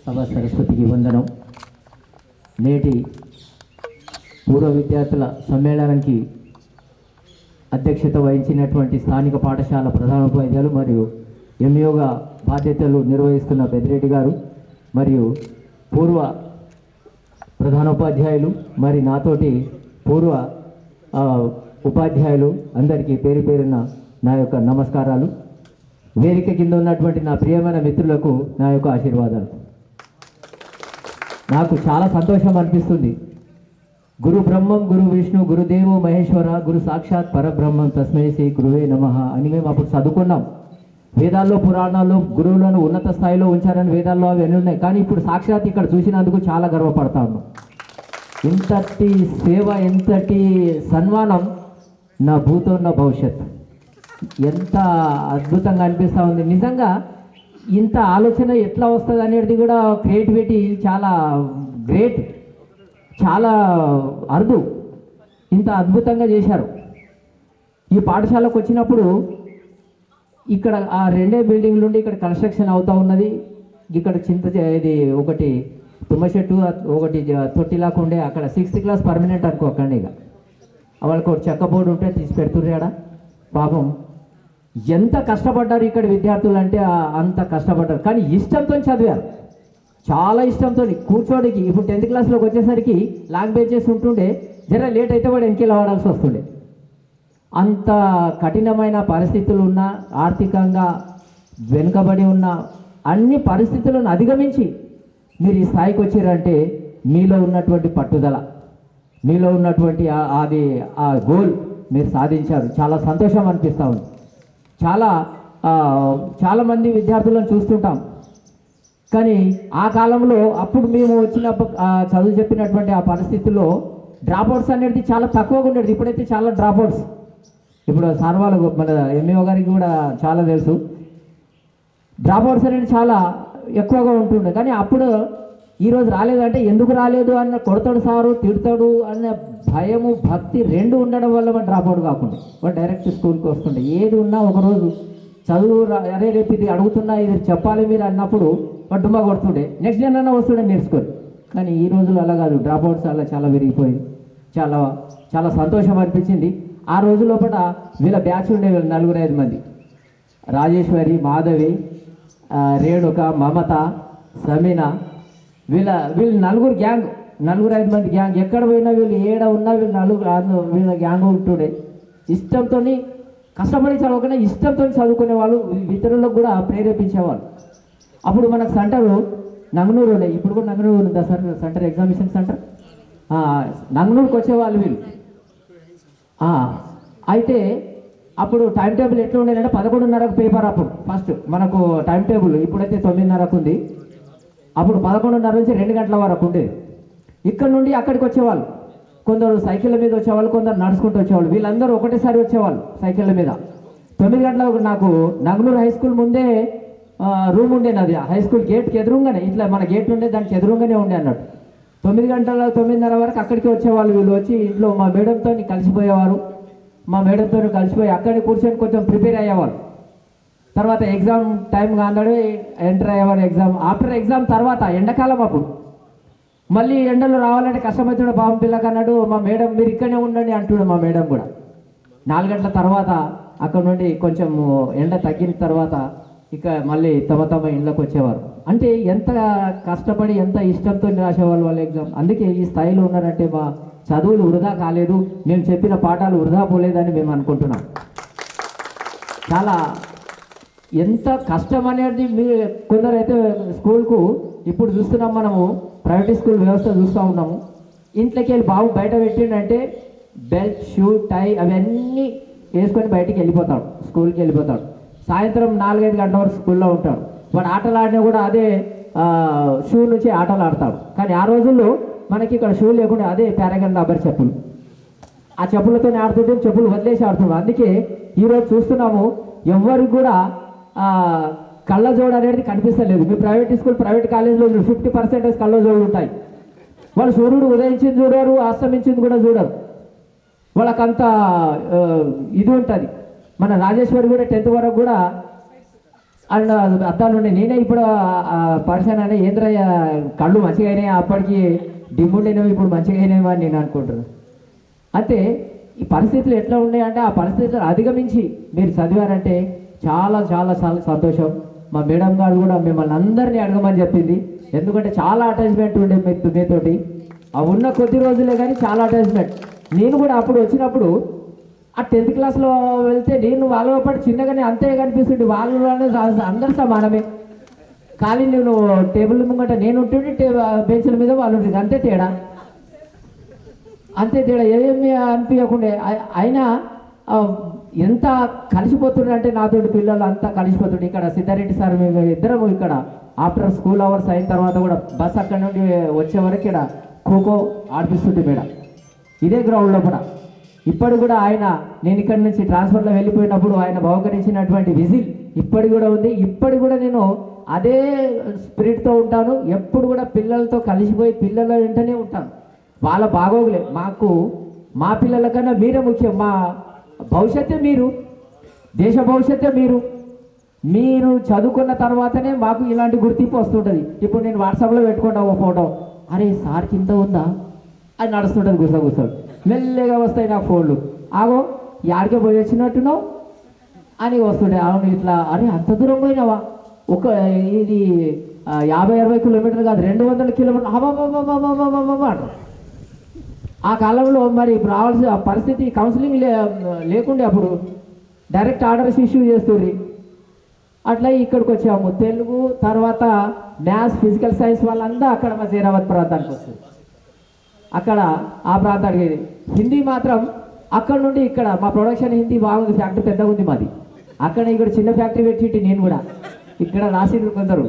సభ సరస్వతికి వందనం. నేటి పూర్వ విద్యార్థుల సమ్మేళనానికి అధ్యక్షత వహించినటువంటి స్థానిక పాఠశాల ప్రధానోపాధ్యాయులు మరియు ఎంఈఓగా బాధ్యతలు నిర్వహిస్తున్న పెద్దిరెడ్డి గారు మరియు పూర్వ ప్రధానోపాధ్యాయులు మరి నాతోటి పూర్వ ఉపాధ్యాయులు అందరికీ పేరు పేరున నా యొక్క నమస్కారాలు. వేదిక కింద ఉన్నటువంటి నా ప్రియమైన మిత్రులకు నా యొక్క ఆశీర్వాదాలు. నాకు చాలా సంతోషం అనిపిస్తుంది. గురు బ్రహ్మం గురు విష్ణు గురుదేవో మహేశ్వర గురు సాక్షాత్ పరబ్రహ్మం తస్మై శ్రీ గురువే నమః అని మేము అప్పుడు చదువుకున్నాం. వేదాల్లో పురాణాల్లో గురువులను ఉన్నత స్థాయిలో ఉంచారని వేదాల్లో అవి అన్నీ ఉన్నాయి. కానీ ఇప్పుడు సాక్షాత్ ఇక్కడ చూసినందుకు చాలా గర్వపడతా ఉన్నాం. ఇంతటి సేవ, ఎంతటి సన్మానం నా భూతో నా భవిష్యత్ ఎంత అద్భుతంగా అనిపిస్తూ ఉంది. నిజంగా ఇంత ఆలోచన ఎట్లా వస్తుంది అనేది కూడా క్రియేటివిటీ చాలా గ్రేట్, చాలా అరుదు. ఇంత అద్భుతంగా చేశారు. ఈ పాఠశాలకు వచ్చినప్పుడు ఇక్కడ ఆ రెండే బిల్డింగ్లు ఉండి ఇక్కడ కన్స్ట్రక్షన్ అవుతూ ఉన్నది. ఇక్కడ ఇది ఒకటి తుమ్మ చెట్టు, ఒకటి తొట్టిలాగా ఉండే అక్కడ 6th క్లాస్ పర్మనెంట్ అనుకోకండి. ఇక వాళ్ళకి ఒక చెక్క బోర్డు ఉంటే తీసి పెడుతుర్రాడా. పాపం ఎంత కష్టపడ్డారు ఇక్కడ విద్యార్థులు అంటే అంత కష్టపడ్డారు. కానీ ఇష్టంతో చదివారు, చాలా ఇష్టంతో కూర్చోడానికి. ఇప్పుడు 10th క్లాస్లోకి వచ్చేసరికి లాంగ్ బెంచెస్ ఉంటుండే, జర లేట్ అయితే వాడు వెనకెళ్ళి వాడాల్సి వస్తుండే. అంత కఠినమైన పరిస్థితులు ఉన్న, ఆర్థికంగా వెనుకబడి ఉన్న అన్ని పరిస్థితులను అధిగమించి మీరు ఈ స్థాయికి వచ్చారంటే మీలో ఉన్నటువంటి పట్టుదల, మీలో ఉన్నటువంటి అది ఆ గోల్ మీరు సాధించారు. చాలా సంతోషం అనిపిస్తూ ఉంది. చాలామంది విద్యార్థులను చూస్తుంటాం. కానీ ఆ కాలంలో అప్పుడు మేము వచ్చినప్పుడు చదువు చెప్పినటువంటి ఆ పరిస్థితుల్లో డ్రాప్అవుట్స్ అనేది చాలా తక్కువగా ఉండేది. ఇప్పుడైతే చాలా డ్రాప్అవుట్స్. ఇప్పుడు సార్ వాళ్ళు మన ఎంఈఓ గారికి కూడా చాలా తెలుసు. డ్రాప్అవుట్స్ అనేది చాలా ఎక్కువగా ఉంటుండే. కానీ అప్పుడు ఈరోజు రాలేదంటే ఎందుకు రాలేదు అన్న, కొడతాడు సారు, తిడతాడు అన్న భయము, భక్తి రెండు ఉండడం వల్ల వాడు డ్రాప్అవుట్ కాకుండా వాడు డైరెక్ట్ స్కూల్కి వస్తుండే. ఏది ఉన్నా ఒకరోజు చదువు అరే రేపు ఇది అడుగుతున్నా, ఇది చెప్పాలి మీరు అన్నప్పుడు వాడు డుమ్మా కొడుతుండే. నెక్స్ట్ డే అన్నా వస్తుండే నేర్చుకొని. కానీ ఈ రోజులు అలా కాదు, డ్రాప్అవుట్స్ అలా చాలా పెరిగిపోయింది. చాలా చాలా సంతోషం అనిపించింది. ఆ రోజు లోపల వీళ్ళ బ్యాచ్ ఉండే, వీళ్ళు 4-5 మంది, రాజేశ్వరి, మాధవి, రేణుక, మమత, సమీన, వీళ్ళు 4 గ్యాంగ్, 4-5 మంది గ్యాంగ్. ఎక్కడ పోయినా వీళ్ళు ఏడ ఉన్నా వీళ్ళ గ్యాంగ్ ఉంటుండే. ఇష్టంతో కష్టపడి చదవకుండా ఇష్టంతో చదువుకునే వాళ్ళు, ఇతరులకు కూడా ప్రేరేపించేవాళ్ళు. అప్పుడు మనకు సెంటరు నంగనూరు ఉండే. ఇప్పుడు కూడా నంగనూరు ఉందా సార్ సెంటర్, ఎగ్జామినేషన్ సెంటర్? నంగనూరుకి వచ్చేవాళ్ళు వీళ్ళు. అయితే అప్పుడు టైం టేబుల్ ఎట్లా ఉండేదంటే 11:30కు పేపర్. అప్పుడు ఫస్ట్ మనకు టైం టేబుల్, ఇప్పుడైతే 9:30కు ఉంది. అప్పుడు 11:30 నుంచి 2 గంటల వరకు ఉండేది. ఇక్కడ నుండి అక్కడికి వచ్చేవాళ్ళు. కొందరు సైకిళ్ళ మీద వచ్చేవాళ్ళు, కొందరు నడుచుకుంటూ వచ్చేవాళ్ళు. వీళ్ళందరూ ఒకటేసారి వచ్చేవాళ్ళు సైకిళ్ళ మీద. 9 గంటలకు నాకు నంగనూరు హై స్కూల్ ముందే రూమ్ ఉండే. నాది హై స్కూల్ గేట్కి ఎదురుగానే, ఇట్లా మన గేట్ ఉండే దానికి ఎదురుగానే ఉండే అన్నట్టు. 9 గంటల 9:30 వరకు అక్కడికి వచ్చేవాళ్ళు. వీళ్ళు వచ్చి ఇంట్లో మా మేడంతో కలిసిపోయేవారు. మా మేడంతో కలిసిపోయి అక్కడికి కూర్చొని కొంచెం ప్రిపేర్ అయ్యేవారు. తర్వాత ఎగ్జామ్ టైం కాన్నాడు ఎంటర్ అయ్యేవారు. ఆఫ్టర్ ఎగ్జామ్ తర్వాత ఎండాకాలం అప్పుడు మళ్ళీ ఎండలు రావాలంటే కష్టమవుతుండే. పాపం పిల్లకి అన్నాడు మా మేడం, మీరు ఇక్కడనే ఉండండి అంటుండే మా మేడం కూడా. 4 గంటల తర్వాత అక్కడ నుండి కొంచెం ఎండ తగ్గిన తర్వాత ఇక మళ్ళీ తమ ఇంట్లోకి వచ్చేవారు. అంటే ఎంత కష్టపడి ఎంత ఇష్టంతో రాసేవాళ్ళు వాళ్ళ ఎగ్జామ్. అందుకే ఈ స్థాయిలో ఉన్నారంటే మా చదువులు వృధా కాలేదు, మేము చెప్పిన పాఠాలు వృధా పోలేదని మేము అనుకుంటున్నాం. చాలా ఎంత కష్టం అనేది మీరు కొందరైతే స్కూల్కు ఇప్పుడు చూస్తున్నాం, మనము ప్రైవేట్ స్కూల్ వ్యవస్థ చూస్తూ ఉన్నాము. ఇంట్లోకి వెళ్ళి బాబు బయట పెట్టిండంటే బెల్ట్, షూ, టై అవన్నీ వేసుకొని బయటికి వెళ్ళిపోతాడు, స్కూల్కి వెళ్ళిపోతాడు. సాయంత్రం 4-5 గంటల వరకు స్కూల్లో ఉంటాడు. వాడు ఆటలు ఆడినా కూడా అదే షూ నుంచి ఆటలు ఆడతాడు. కానీ ఆ రోజుల్లో మనకి ఇక్కడ షూ లేకుండా అదే పారాగన్ రబ్బర్ చెప్పులు, ఆ చెప్పులతో ఆడుతుంటే చెప్పులు వదిలేసి ఆడుతున్నాం. అందుకే ఈరోజు చూస్తున్నాము ఎవరికి కూడా కళ్ళజోడు అనేది కనిపిస్తలేదు. మీ ప్రైవేట్ స్కూల్, ప్రైవేట్ కాలేజీలో 50% కళ్ళజోడులు ఉంటాయి. వాళ్ళు సూర్యుడు ఉదయించింది చూడరు, అస్తమించింది కూడా చూడరు. వాళ్ళకంత ఇది ఉంటుంది. మన రాజేశ్వరి కూడా 10th వరకు కూడా అండ్ అద్దాలు ఉన్నాయి. నేనే ఇప్పుడు పర్సన్ అనే ఏంద్రయ్య కళ్ళు మంచిగా అయినాయి, అప్పటికి డిమ్ముండినవి ఇప్పుడు మంచిగా అయినాయి అని నేను అనుకుంటున్నాను. అయితే ఈ పరిస్థితులు ఎట్లా ఉన్నాయంటే ఆ పరిస్థితులు అధిగమించి మీరు చదివారంటే చాలా చాలా చాలా సంతోషం. మా మేడం గారు కూడా మిమ్మల్ని అందరినీ అడగమని చెప్పింది, ఎందుకంటే చాలా అటాచ్మెంట్ ఉండే మీతోటి. ఆ ఉన్న కొద్ది రోజులే కానీ చాలా అటాచ్మెంట్. నేను కూడా అప్పుడు వచ్చినప్పుడు ఆ 10th క్లాస్లో వెళ్తే నేను వాళ్ళ పాటు చిన్నగానే అంతే కనిపిస్తుంది, వాళ్ళు అందరు సమానమే. ఖాళీ నేను టేబుల్ ముంగట నేను ఉంటుండే, బెంచ్ల మీద వాళ్ళు ఉంటుంది, అంతే తేడా ఏమీ అనిపించకుండా. అయినా ఎంత కలిసిపోతుండే అంటే నాతోటి పిల్లలు అంతా కలిసిపోతుండే. ఇక్కడ సిద్ధారెడ్డి సార్ మేము ఇద్దరం ఇక్కడ ఆఫ్టర్ స్కూల్ అవర్స్ అయిన తర్వాత కూడా బస్ అక్కడ నుండి వచ్చే వరకు ఇక్కడ ఖోఖో ఆడిపిస్తుంటే మేడం ఇదే గ్రౌండ్లో కూడా. ఇప్పటి కూడా ఆయన నేను ఇక్కడ నుంచి ట్రాన్స్ఫర్లో వెళ్ళిపోయినప్పుడు ఆయన బహుకరించినటువంటి విజిల్ ఇప్పటి కూడా ఉంది. ఇప్పటి కూడా నేను అదే స్పిరిట్తో ఉంటాను. ఎప్పుడు కూడా పిల్లలతో కలిసిపోయి పిల్లల వెంటనే ఉంటాను. వాళ్ళ బాగోగులే మాకు, మా పిల్లల కన్నా మీరే ముఖ్యం. మా భవిష్యత్తే మీరు, దేశ భవిష్యత్తే మీరు చదువుకున్న తర్వాతనే మాకు ఇలాంటి గుర్తింపు వస్తుంటుంది. ఇప్పుడు నేను వాట్సాప్లో పెట్టుకుంటా ఒక ఫోటో, అరే సార్కి ఇంత ఉందా అది నడుస్తుంటుంది, కూర్చోడు మెల్లగా వస్తాయి నా ఫోన్లు. ఆగో యాడికే పోయి వచ్చినట్టున్నావు అని వస్తుండే. అవును ఇట్లా, అరే అంత దూరం పోయినావా, ఇది 50-60 కిలోమీటర్లు కాదు 200 కిలోమీటర్లు అంటారు. ఆ కాలంలో మరి ఇప్పుడు రావాల్సిన పరిస్థితి కౌన్సిలింగ్ లేకుండే, అప్పుడు డైరెక్ట్ ఆర్డర్స్ ఇష్యూ చేస్తుంది. అట్లా ఇక్కడికి వచ్చాము. తెలుగు తర్వాత మ్యాథ్స్, ఫిజికల్ సైన్స్ వాళ్ళంతా అక్కడ మా జైరాబాద్ ప్రాంతానికి వస్తుంది. అక్కడ ఆ ప్రాంతానికి హిందీ మాత్రం అక్కడ నుండి ఇక్కడ మా ప్రొడక్షన్ హిందీ బాగుంది, ఫ్యాక్టరీ పెద్దగా ఉంది మాది. అక్కడ ఇక్కడ చిన్న ఫ్యాక్టరీ పెట్టి నేను కూడా ఇక్కడ రాసిండ్రు కొందరు.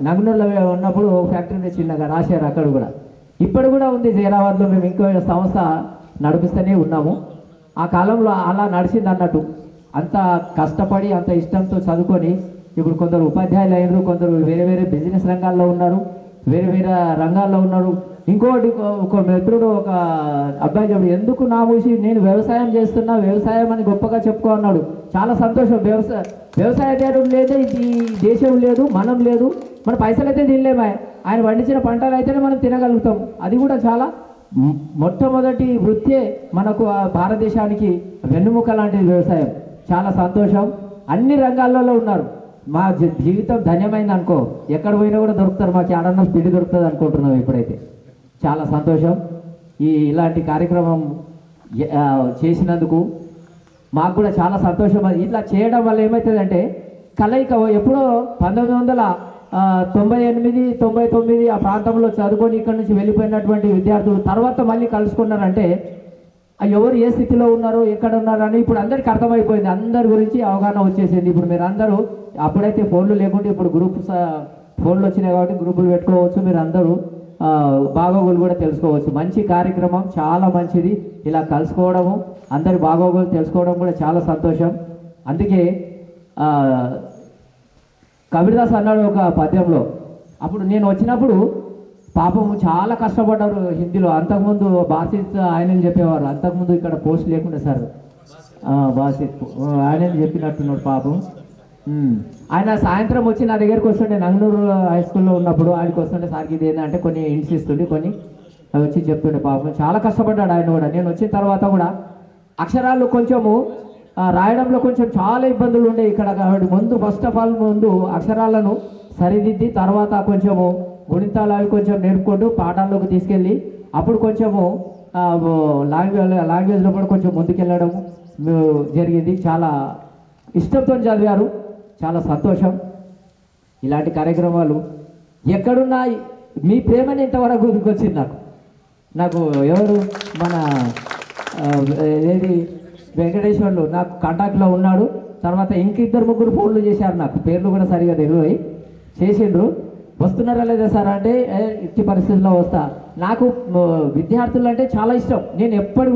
నగనూరులో ఉన్నప్పుడు ఫ్యాక్టరీ చిన్నగా రాశారు అక్కడ కూడా. ఇప్పుడు కూడా ఉంది జైరాబాద్లో. మేము ఇంకో సంస్థ నడిపిస్తూనే ఉన్నాము. ఆ కాలంలో అలా నడిచింది అన్నట్టు. అంత కష్టపడి అంత ఇష్టంతో చదువుకొని ఇప్పుడు కొందరు ఉపాధ్యాయులు అయినారు, కొందరు వేరే వేరే బిజినెస్ రంగాల్లో ఉన్నారు, వేరే వేరే రంగాల్లో ఉన్నారు. ఇంకోటి ఒక మిత్రుడు ఒక అబ్బాయి చెప్పాడు, ఎందుకు నా మూసి నేను వ్యవసాయం చేస్తున్నా, వ్యవసాయం అని గొప్పగా చెప్పుకో అన్నాడు. చాలా సంతోషం. వ్యవసాయదారుడు లేదే ఈ దేశం లేదు, మనం లేదు, మన పైసలు అయితే తినలేమా, ఆయన పండించిన పంటలు అయితేనే మనం తినగలుగుతాం. అది కూడా చాలా మొట్టమొదటి వృత్తే మనకు భారతదేశానికి వెన్నుముక లాంటిది వ్యవసాయం. చాలా సంతోషం. అన్ని రంగాల్లో ఉన్నారు. మా జీవితం ధన్యమైంది అనుకో, ఎక్కడ పోయినా కూడా దొరుకుతారు. మాకు ఏడన్నా స్పీడ్ దొరుకుతుంది అనుకుంటున్నాం ఇప్పుడైతే. చాలా సంతోషం. ఇలాంటి కార్యక్రమం చేసినందుకు మాకు కూడా చాలా సంతోషం. ఇట్లా చేయడం వల్ల ఏమవుతుందంటే కలయిక ఎప్పుడో 1998-99 ఆ ప్రాంతంలో చదువుకొని ఇక్కడ నుంచి వెళ్ళిపోయినటువంటి విద్యార్థులు తర్వాత మళ్ళీ కలుసుకున్నారంటే ఎవరు ఏ స్థితిలో ఉన్నారో ఎక్కడ ఉన్నారో అని ఇప్పుడు అందరికీ అర్థమైపోయింది. అందరి గురించి అవగాహన వచ్చేసింది. ఇప్పుడు మీరు అందరూ, అప్పుడైతే ఫోన్లు లేకుంటే ఇప్పుడు గ్రూప్స్ ఫోన్లు వచ్చినాయి కాబట్టి గ్రూపులు పెట్టుకోవచ్చు. మీరు అందరూ బాగోగులు కూడా తెలుసుకోవచ్చు. మంచి కార్యక్రమం, చాలా మంచిది. ఇలా కలుసుకోవడము, అందరి బాగోగులు తెలుసుకోవడం కూడా చాలా సంతోషం. అందుకే కబీర్దాస్ అన్నాడు ఒక పద్యంలో, అప్పుడు నేను వచ్చినప్పుడు పాపం చాలా కష్టపడ్డారు హిందీలో. అంతకుముందు బాసిత్ ఆయనని చెప్పేవారు, అంతకుముందు ఇక్కడ పోస్ట్ లేకుండా సార్ బాసిత్ ఆయనని చెప్పినట్టున్నాడు పాపం. ఆయన సాయంత్రం వచ్చి నా దగ్గరికి వస్తుండే, నంగనూరు హై స్కూల్లో ఉన్నప్పుడు ఆయనకి వస్తుండే, సార్కి ఇది ఏంటంటే కొన్ని ఇంట్స్ ఇస్తుండే, కొన్ని అవి వచ్చి చెప్తుండే. పాపం చాలా కష్టపడ్డాడు ఆయన కూడా. నేను వచ్చిన తర్వాత కూడా అక్షరాలు కొంచెము రాయడంలో కొంచెం చాలా ఇబ్బందులు ఉండే ఇక్కడ. కాబట్టి ముందు ఫస్ట్ ఆఫ్ ఆల్ ముందు అక్షరాలను సరిదిద్ది తర్వాత కొంచెము గుణితాలు అవి కొంచెం నేర్పుకుంటూ పాఠాల్లోకి తీసుకెళ్ళి అప్పుడు కొంచెము లాంగ్వేజ్లో కూడా కొంచెం ముందుకెళ్ళడం జరిగింది. చాలా ఇష్టంతో చదివారు, చాలా సంతోషం. ఇలాంటి కార్యక్రమాలు ఎక్కడున్నా మీ ప్రేమని ఇంతవరకు గుర్తుకొచ్చింది నాకు ఎవరు మన ఏది వెంకటేశ్వర్లు నాకు కాంటాక్ట్లో ఉన్నాడు. తర్వాత ఇంకిద్దరు ముగ్గురు ఫోన్లు చేశారు, నాకు పేర్లు కూడా సరిగా తెలియదు, చేసిండ్రు. వస్తున్నారా లేదా సార్ అంటే ఇట్టి పరిస్థితుల్లో వస్తా. నాకు విద్యార్థులు అంటే చాలా ఇష్టం. నేను ఇప్పటి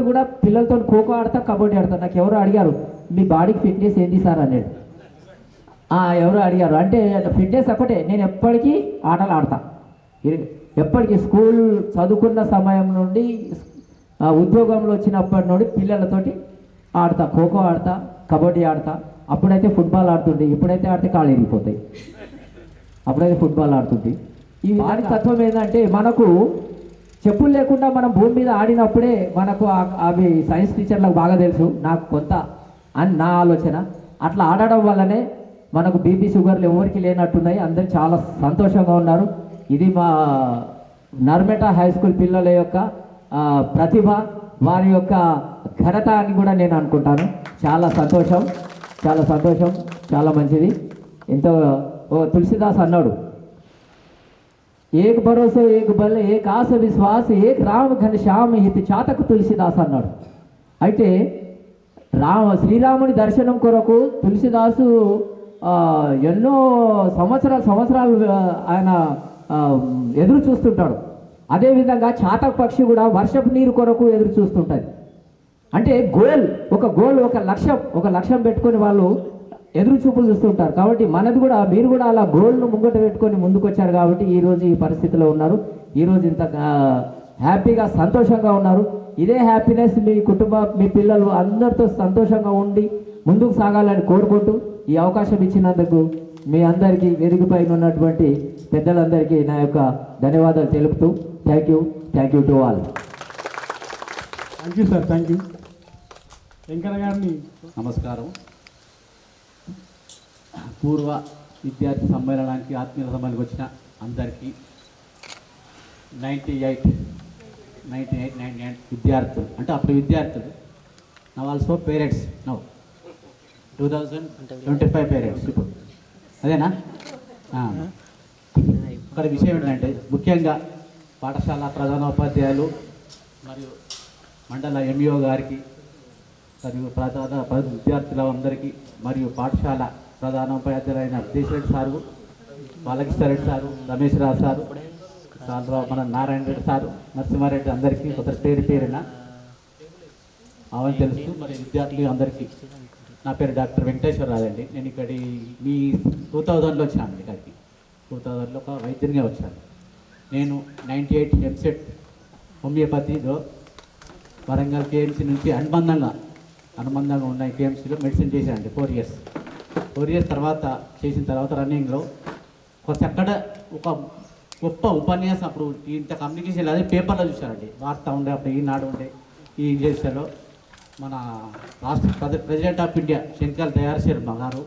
కూడా పిల్లలతో ఖోఖో ఆడతా, కబడ్డీ ఆడతా. నాకు ఎవరు అడిగారు మీ బాడీకి ఫిట్నెస్ ఏంటి సార్ అనేది, ఎవరు అడిగారు అంటే ఫిట్నెస్ ఒకటే, నేను ఎప్పటికీ ఆటలు ఆడతా. ఎప్పటికీ స్కూల్ చదువుకున్న సమయం నుండి ఉద్యోగంలో వచ్చినప్పటి నుండి పిల్లలతోటి ఆడతా, ఖోఖో ఆడతా, కబడ్డీ ఆడతా. అప్పుడైతే ఫుట్బాల్ ఆడుతుండే, ఇప్పుడైతే ఆడితే కాళ్ళు ఇరిగిపోతాయి. అప్పుడైతే ఫుట్బాల్ ఆడుతుంది. ఈ దాని తత్వం ఏంటంటే మనకు చెప్పులు లేకుండా మనం భూమి మీద ఆడినప్పుడే మనకు అవి సైన్స్ టీచర్లకు బాగా తెలుసు, నాకు కొంత అని నా ఆలోచన. అట్లా ఆడడం వల్లనే మనకు బీపీ షుగర్లు ఎవరికి లేనట్టున్నాయి. అందరు చాలా సంతోషంగా ఉన్నారు. ఇది మా నర్మేట హై స్కూల్ పిల్లల యొక్క ప్రతిభ, వారి యొక్క ఘనత అని కూడా నేను అనుకుంటాను. చాలా సంతోషం, చాలా సంతోషం, చాలా మంచిది. ఎంతో తులసిదాస్ అన్నాడు, ఏక్ భరోసా ఏక్ బల్ ఏక్ ఆశ విశ్వాస ఏక్ రామ ఘనశ్యామ హిత చాతకు తులసిదాస్ అన్నాడు. అయితే శ్రీరాముని దర్శనం కొరకు తులసిదాసు ఎన్నో సంవత్సరాలు ఆయన ఎదురు చూస్తుంటాడు. అదేవిధంగా చాతక పక్షి కూడా వర్షపు నీరు కొరకు ఎదురు చూస్తుంటుంది. అంటే ఒక లక్ష్యం పెట్టుకొని వాళ్ళు ఎదురు చూపులు చూస్తుంటారు. కాబట్టి మనది కూడా, మీరు కూడా అలా గోల్ను ముంగట పెట్టుకొని ముందుకు వచ్చారు కాబట్టి ఈరోజు ఈ పరిస్థితిలో ఉన్నారు. ఈరోజు ఇంత హ్యాపీగా సంతోషంగా ఉన్నారు. ఇదే హ్యాపీనెస్ మీ మీ పిల్లలు అందరితో సంతోషంగా ఉండి ముందుకు సాగాలని కోరుకుంటూ ఈ అవకాశం ఇచ్చినందుకు మీ అందరికీ, వేదిక పైన ఉన్నటువంటి పెద్దలందరికీ నా యొక్క ధన్యవాదాలు తెలుపుతూ thank you to all. Thank you sir, thank you. Venkanna గారిని నమస్కారం. పూర్వ విద్యార్థి సమ్మేళనానికి, ఆత్మీయ సమ్మేళనకి వచ్చిన అందరికీ 98 విద్యార్థులు, అంటే అప్పుడు విద్యార్థులు, now also parents, now 2025 parents ఇప్పుడు, అదేనా? ఇక్కడ విషయం ఏంటంటే ముఖ్యంగా పాఠశాల ప్రధానోపాధ్యాయులు మరియు మండల ఎంఈఓ గారికి మరియు విద్యార్థులందరికీ మరియు పాఠశాల ప్రధానోపాధ్యాయులైన దేశరెడ్డి సారు, బాలకృష్ణారెడ్డి సారు, రమేష్ రావు సారు, మన నారాయణ రెడ్డి సారు, నరసింహారెడ్డి అందరికీ ఒకరి పేరున అవన్నీ తెలుసు. మరి విద్యార్థులు అందరికీ నా పేరు డాక్టర్ వెంకటేశ్వరరావు అండి. నేను ఇక్కడి మీ 2000లో వచ్చాను. ఇక్కడికి 2000లో ఒక వైద్యునిగా వచ్చాను. నేను 98 ఎంసెట్ హోమియోపతిలో వరంగల్ కేఎంసీ నుంచి అనుబంధంగా ఉన్న కేఎంసీలో మెడిసిన్ చేశానండి 4 ఇయర్స్ తర్వాత చేసిన తర్వాత రన్నింగ్లో ఒక గొప్ప ఉపన్యాసం, అప్పుడు ఇంత కమ్యూనికేషన్ అదే పేపర్లో చూశానండి, వార్త ఉండే, అప్పుడు ఈనాడు ఉండే, ఈ దేశంలో మన రాష్ట్ర president of India Shankar Dayal Sharma గారు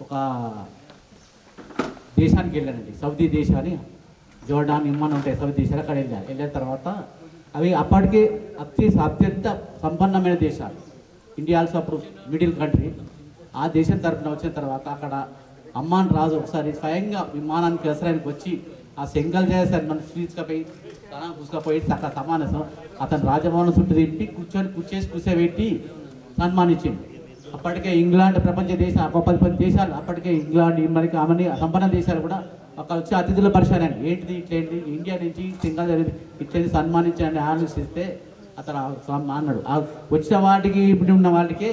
ఒక దేశానికి వెళ్ళానండి, సౌదీ దేశాన్ని, జోర్డాన్, ఇమ్మన్ ఉంటాయి సౌదీ దేశాలు, అక్కడ వెళ్ళిన తర్వాత అవి అప్పటికే అత్యంత సంపన్నమైన దేశాలు. ఇండియా ఆల్సో అప్పుడు మిడిల్ కంట్రీ. ఆ దేశం తరఫున వచ్చిన తర్వాత అక్కడ అమ్మాన్ రాజు ఒకసారి స్వయంగా విమానానికి దసరానికి వచ్చి ఆ సెంగల్ చేశారు, మన తీసుకుపోయి కూసుకపోయి అక్కడ సమావేశం అతను రాజభవనం చుట్టూ తిప్పి కూర్చోబెట్టి సన్మానించింది. అప్పటికే ఇంగ్లాండ్ ప్రపంచ దేశాలు 10 దేశాలు, అప్పటికే ఇంగ్లాండ్ మనకి ఆమెని సంపన్న దేశాలు కూడా అక్కడ వచ్చి అతిథుల పరిచయం ఏంటిది ఇట్లేంటి ఇండియా నుంచి సింగల్ ఇట్లేది సన్మానించండి ఆలోచిస్తే అతను అన్నాడు. వచ్చిన వాటికి ఇప్పుడు ఉన్న వాటికి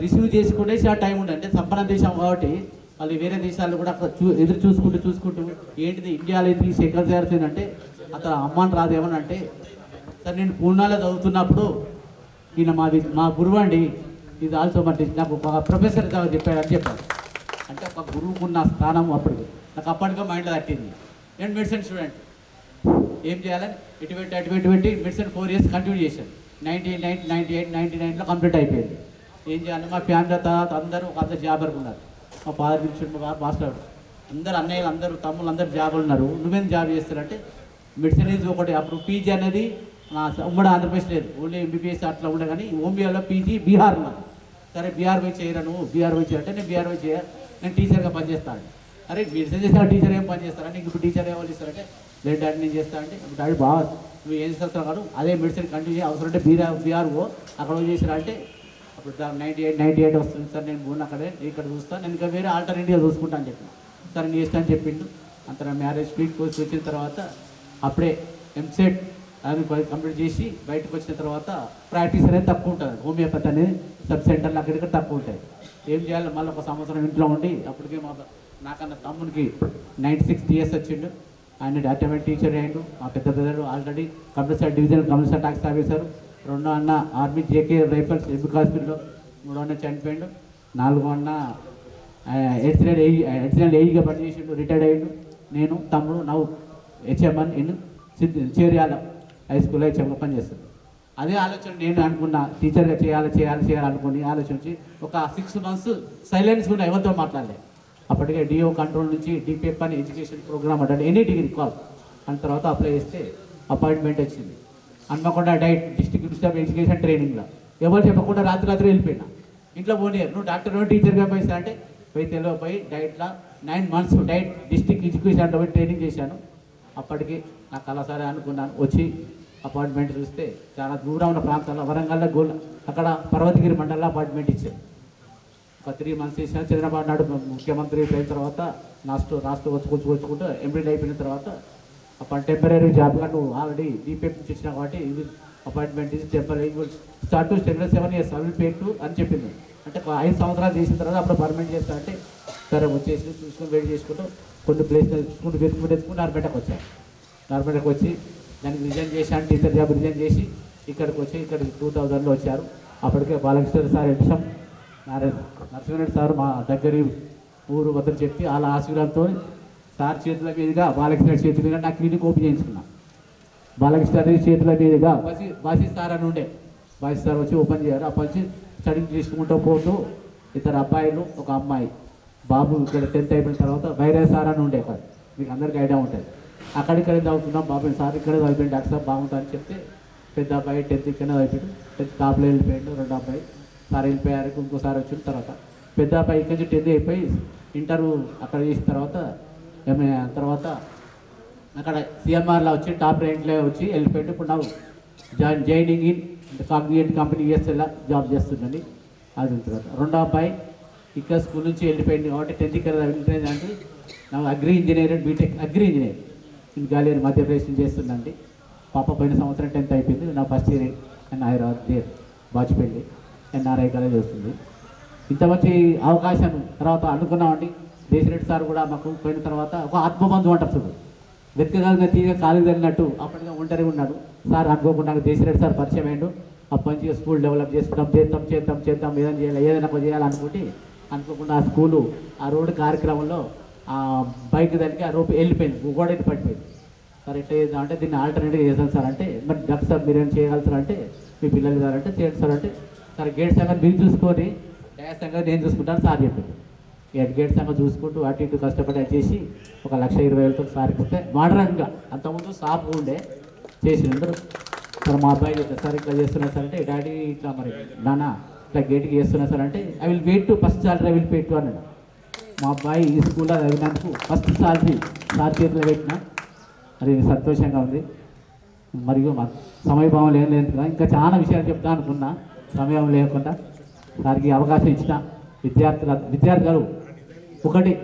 రిసీవ్ చేసుకునేసి ఆ టైం ఉండే, అంటే సంపన్న దేశం కాబట్టి వాళ్ళు వేరే దేశాల్లో కూడా అక్కడ ఎదురు చూసుకుంటూ ఏంటిది ఇండియాలో ఇది సెకండ్ జరుగుతుందంటే అతను అమ్మాని రాదు ఏమనంటే, సార్ నేను పూనాలో చదువుతున్నప్పుడు ఈయన మా గురువు అండి, ఇది ఆల్సో మరి నాకు ఒక ప్రొఫెసర్ చెప్పాడు అని చెప్పాడు. అంటే ఒక గురువుకున్న స్థానం అప్పటికి నాకు అప్పటికే మైండ్లో తట్టింది. నేను మెడిసిన్ స్టూడెంట్, ఏం చేయాలని ఇటువంటి మెడిసిన్ 4 ఇయర్స్ కంటిన్యూ చేశాను. 99 కంప్లీట్ అయిపోయింది. ఏం చేయాలి, మా ఫ్యామిలీ తర్వాత అందరూ జాబర్లు ఉన్నారు. మా ఫాదర్ నిల్చుని, మా మాస్టర్ అందరు అన్నయ్యలు, అందరూ తమ్ముళ్ళు అందరూ జాబులు ఉన్నారు. నువ్వేం జాబ్ చేస్తారంటే మెడిసిన్ ఈజ్ ఒకటి. అప్పుడు పీజీ అనేది ఉమ్మడి ఆంధ్రప్రదేశ్ లేదు, ఓన్లీ ఎంబీబీఎస్ అట్లా ఉండే. కానీ హోమియోలో పీజీ బీహార్ ఉన్నది. సరే బీహార్ పోయి చేయరా, నువ్వు బీహార్ పోయి చేయాలంటే నేను బీహార్ పోయి నేను టీచర్గా పనిచేస్తాను. అరే మెడిసిన్ చేసిన టీచర్ ఏం పని చేస్తారంటే, నీకు ఇప్పుడు టీచర్ ఏమో ఇస్తారంటే లేదు డాడీ నేను చేస్తా అంటే, డాడీ బాగా నువ్వు ఏం చేస్తావు కాదు, అదే మెడిసిన్ కంటిన్యూ అవసరం అంటే బీహార్ అక్కడ చేసిరా అంటే అప్పుడు 98 వస్తుంది సార్. నేను పోను అక్కడే, ఇక్కడ చూస్తాను, నేను ఇంకా వేరే ఆల్టర్నేటివ్గా చూసుకుంటాను అని చెప్పిన. సరే నేను చేస్తాను అని చెప్పిండు. అంత మ్యారేజ్ స్పీడ్ కోర్స్ వచ్చిన తర్వాత అప్పుడే ఎంసెట్ అది కంప్లీట్ చేసి బయటకు వచ్చిన తర్వాత ప్రాక్టీస్ అనేది తక్కువ ఉంటుంది. హోమియోపతి అనేది సబ్ సెంటర్లు అక్కడిక్కడ తక్కువ ఉంటాయి. ఏం చేయాలి, మళ్ళీ ఒక సంవత్సరం ఇంట్లో ఉండి అప్పటికే నాకన్నా తమ్మునికి 96 years వచ్చిండు. ఆయన ఆటోమేటిక్ టీచర్ అయ్యిండు. మా పెద్ద brother already compulsory divisional commissioner tax officer, రెండో అన్న ఆర్మీ జేకే రైఫల్స్ ఎంబీ హాస్పిటల్లో, మూడో అన్న చనిపోయిండు. 4 అన్న ఎడిషనల్ ఏజ్గా పనిచేసిండు, రిటైర్డ్ అయ్యిండు. నేను తమ్ముడు నవ్వు హెచ్ఎంఎన్ ఇన్ చేర్యాల హై స్కూల్లో హెచ్ఎంగా పనిచేస్తాను. అదే ఆలోచన నేను అనుకున్నా, టీచర్గా చేయాలనుకుని ఆలోచించి ఒక 6 months సైలెన్స్ కూడా ఎవరితో మాట్లాడలేదు. అప్పటికే డిఓ కంట్రోల్ నుంచి డిపిఎఫ్ అని ఎడ్యుకేషన్ ప్రోగ్రామ్ అంటే ఎనీ డిగ్రీ కాల్ అని తర్వాత అప్లై చేస్తే అపాయింట్మెంట్ వచ్చింది. Hanamkonda diet district of education ట్రైనింగ్లో ఎవరు చెప్పకుండా రాత్రి వెళ్ళిపోయినా. ఇంట్లో పోనీ నువ్వు డాక్టర్ టీచర్గా పోయిస్తా అంటే పోయి డైట్లో 9 months డైట్ డిస్ట్రిక్ట్ ఎడ్యుకేషన్ పోయి ట్రైనింగ్ చేశాను. అప్పటికి నాకు అలా సరే అనుకున్నాను. వచ్చి అపాయింట్మెంట్ చూస్తే చాలా దూరం ఉన్న ప్రాంతాల్లో వరంగల్లో అక్కడ పర్వతగిరి మండలంలో అపాయింట్మెంట్ ఇచ్చాను. ఒక 3 months చేశాను. చంద్రబాబు నాయుడు ముఖ్యమంత్రి అయిన తర్వాత రాష్ట్రం వచ్చుకుంటూ ఎంపీడీ అయిపోయిన తర్వాత అప్పుడు టెంపరీ జాబ్గా నువ్వు ఆల్రెడీ డిపిఎఫ్ నుంచి ఇచ్చినా కాబట్టి ఇది అపాయింట్మెంట్ ఇది టెంపరీ స్టార్ట్ టు 7 years అవి పేటు అని చెప్పింది. అంటే 5 సంవత్సరాలు చేసిన తర్వాత అప్పుడు పర్మనెంట్ చేస్తా అంటే సరే వచ్చేసి చూసుకొని వెయిట్ చేసుకుంటూ కొన్ని ప్లేస్లు వెతుకుంటూ నార్పేటకు వచ్చాను. నార్పేటకు వచ్చి దానికి రిజైన్ చేశాను. టీచర్ జాబ్ రిజైన్ చేసి ఇక్కడికి వచ్చి ఇక్కడ 2000లో వచ్చారు. అప్పటికే Balakrishna sir edition Narasimha Reddy sir మా దగ్గరి ఊరు వద్దని చెప్పి వాళ్ళ ఆశీర్వాదంతో సార్ చేతుల మీదుగా బాలకృష్ణ చేతుల మీద నా క్లినిక్ ఓపెన్ చేయించుకున్నాను. బాలకృష్ణ చేతుల మీదుగా బాసీ సార్ అని ఉండే బాసీ సార్ వచ్చి ఓపెన్ చేయారు. అప్పటి నుంచి స్టడీ చేసుకుంటూ పోతూ ఇద్దరు అబ్బాయిలు ఒక అమ్మాయి బాబు ఇక్కడ 10th అయిపోయిన తర్వాత వైరే సార్ అని ఉండే కాదు, మీకు అందరికీ ఐడియా ఉంటుంది. అక్కడిక్కడే చదువుతున్నాం బాబు సార్ ఇక్కడే చదివిపోయింది డాక్టర్ సార్ బాగుంటుందని చెప్తే పెద్ద అబ్బాయి 10th ఇక్కడే చదివిపోయాడు. 10th టాప్లో వెళ్ళిపోయాడు. రెండో అబ్బాయి సార్ వెళ్ళిపోయారు. ఇంకోసారి వచ్చిన తర్వాత పెద్ద అబ్బాయి ఇక్కడి నుంచి 10th అయిపోయి ఇంటర్వ్యూ అక్కడ చేసిన తర్వాత అక్కడ సిఎంఆర్లో వచ్చి టాప్ ర్యాంక్లో వచ్చి వెళ్ళిపోయాడు. ఇప్పుడు నాకు జాయినింగ్ ఇన్ కాగ్నియంట్ కంపెనీ యూఎస్ఏలో జాబ్ చేస్తుందండి. అది తర్వాత రెండో అబ్బాయి ఇక్కడ స్కూల్ నుంచి వెళ్ళిపోయింది కాబట్టి 10th ఇక్కడ వెళ్ళిపోయింది అంటే నాకు agri engineer and BTech agri engineer in గాలేరు మధ్యప్రదేశ్ చేస్తుందండి. పాప పోయిన సంవత్సరం 10th అయిపోయింది. నా first year and Hyderabad Vajpayee NRI college వస్తుంది. ఇంత మంచి అవకాశం తర్వాత అనుకున్నామండి. దేశిరెడ్డి సార్ కూడా మాకు పోయిన తర్వాత ఒక ఆత్మబంధు అంటారు చూడు, వెతకగలిగిన తీగ కాలు తగినట్టు అప్పటిగా ఒంటరిగా ఉన్నాడు. సార్ అనుకోకుండా దేశిరెడ్డి సార్ పరిచయం అయ్యాడు. అప్పటి నుంచి స్కూల్ డెవలప్ చేసుకుంటాం చేద్దాం ఏదైనా చేయాలనుకుంటే అనుకోకుండా ఆ స్కూలు ఆ రోడ్డు కార్యక్రమంలో ఆ బైక్ దానికి ఆ రోడ్డు వెళ్ళిపోయింది, గోడకి పడిపోయింది. సార్ ఎట్లా చేద్దాం అంటే దీన్ని ఆల్టర్నేటివ్ చేద్దాం సార్ అంటే మరి డాక్టర్ సార్ మీరేం చేయగలుగుతారంటే మీ పిల్లలు కావాలంటే చేయండి సార్ అంటే సార్ గేట్ సంగతి మీరు చూసుకొని డ్యాష్ సంగతి నేను చూసుకుంటాను సార్ చెప్పింది. గేట్ సంగతి చూసుకుంటూ అటు ఇటు కష్టపడి చేసి 1,20,000తో సార్కి వస్తే మోడర్న్గా అంతకుముందు షాప్ ఉండే చేసినారు. సార్ మా అబ్బాయి చెప్తారు సార్ ఇట్లా చేస్తున్నారు సార్ అంటే డాడీ ఇట్లా మరి నాన్న ఇట్లా గేట్కి చేస్తున్నారు సార్ అంటే I will wait to first salary I will pay to అన్నాడు. మా అబ్బాయి ఈ స్కూల్లో చదివినందుకు ఫస్ట్ సాలరీ సార్ చేతిలో పెట్టిన అది సంతోషంగా ఉంది. మరియు మా సమయభావం లేదు ఇంకా చాలా విషయాలు చెప్తా అనుకున్నా, సమయం లేకుండా సార్కి అవకాశం ఇచ్చిన విద్యార్థులు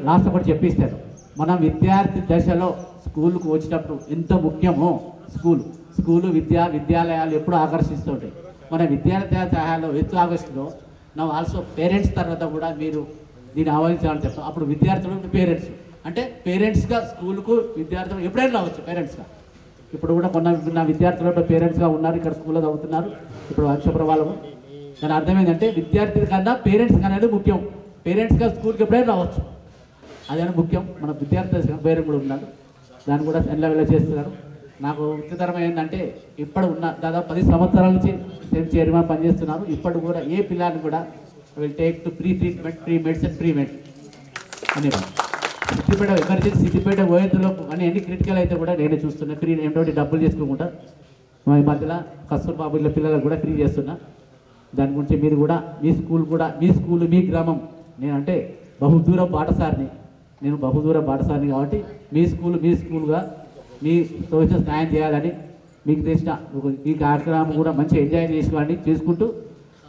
లాస్ట్ ఒకటి చెప్పిస్తారు. మనం విద్యార్థి దశలో స్కూల్కు వచ్చినప్పుడు ఎంత ముఖ్యమో స్కూలు విద్యాలయాలు ఎప్పుడు ఆకర్షిస్తుంటాయి. మన విద్యార్థి సహాయాల్లో ఆగస్టులో నా ఆల్సో పేరెంట్స్ తర్వాత కూడా మీరు దీన్ని ఆహ్వానించాలని చెప్తాం. అప్పుడు విద్యార్థులు పేరెంట్స్ అంటే పేరెంట్స్గా స్కూల్కు విద్యార్థులు ఎప్పుడైనా రావచ్చు పేరెంట్స్గా. ఇప్పుడు కూడా కొన్న విద్యార్థులు పేరెంట్స్గా ఉన్నారు, ఇక్కడ స్కూల్లో చదువుతున్నారు. ఇప్పుడు అక్షప్రభావము దాని అర్థం ఏంటంటే విద్యార్థుల కన్నా పేరెంట్స్ అనేది ముఖ్యం. పేరెంట్స్గా స్కూల్కి ఎప్పుడైనా రావచ్చు, అదే ముఖ్యం. మన విద్యార్థి పేరెంట్ కూడా ఉన్నారు, దాన్ని కూడా ఎన్లెవెల్లో చేస్తున్నారు. నాకు ఉచితరం ఏంటంటే ఇప్పుడు ఉన్న దాదాపు 10 సంవత్సరాల నుంచి చైర్మన్ పనిచేస్తున్నారు. ఇప్పుడు కూడా ఏ పిల్లాన్ని కూడా will take to pre treatment, pre medicine, pre med అని సిద్దిపేట ఎమర్జెన్సీ సిద్దిపేట ఓయంతలో అని ఎన్ని క్రిటికల్ అయితే కూడా నేనే చూస్తున్నా. ఫ్రీ ఏంటంటే డబ్బులు చేసుకోకుండా ఈ మధ్యలో కస్తూర్బా పిల్లలు కూడా ఫ్రీ చేస్తున్నా. దాని గురించి మీరు కూడా మీ స్కూల్ మీ గ్రామం నేనంటే బహుదూర బాటసారిని కాబట్టి మీ స్కూల్గా మీ తోచిన సాయం చేయాలని మీకు తెలిసిన ఈ కార్యక్రమం కూడా మంచి ఎంజాయ్ చేసుకుంటూ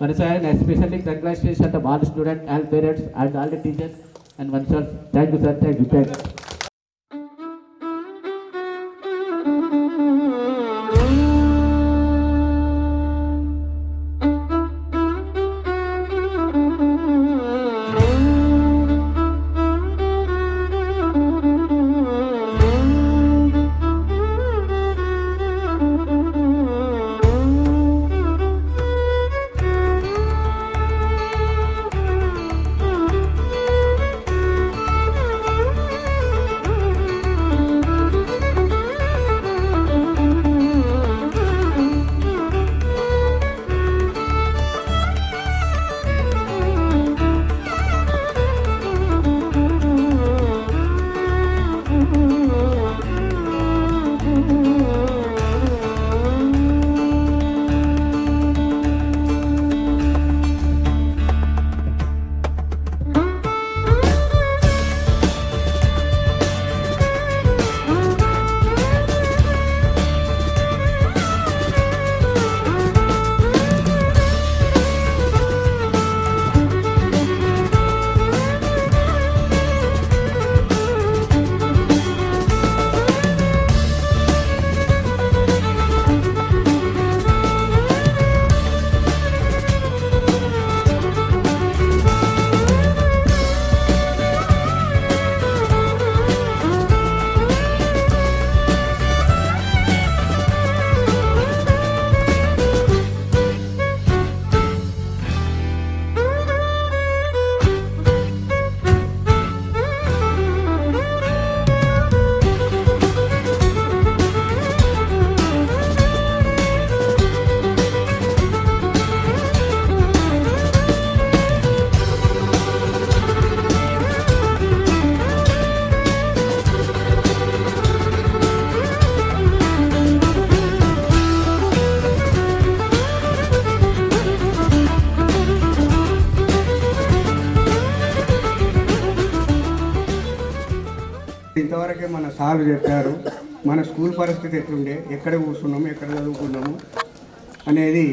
మనసారి especially congratulation to all student and parents and all the teachers and వన్సార్ thank you sir, thank you. ఇప్పటికే మన సార్లు చెప్పారు మన స్కూల్ పరిస్థితి ఎట్లుండే, ఎక్కడ కూర్చున్నాము, ఎక్కడ చదువుకున్నాము అనేది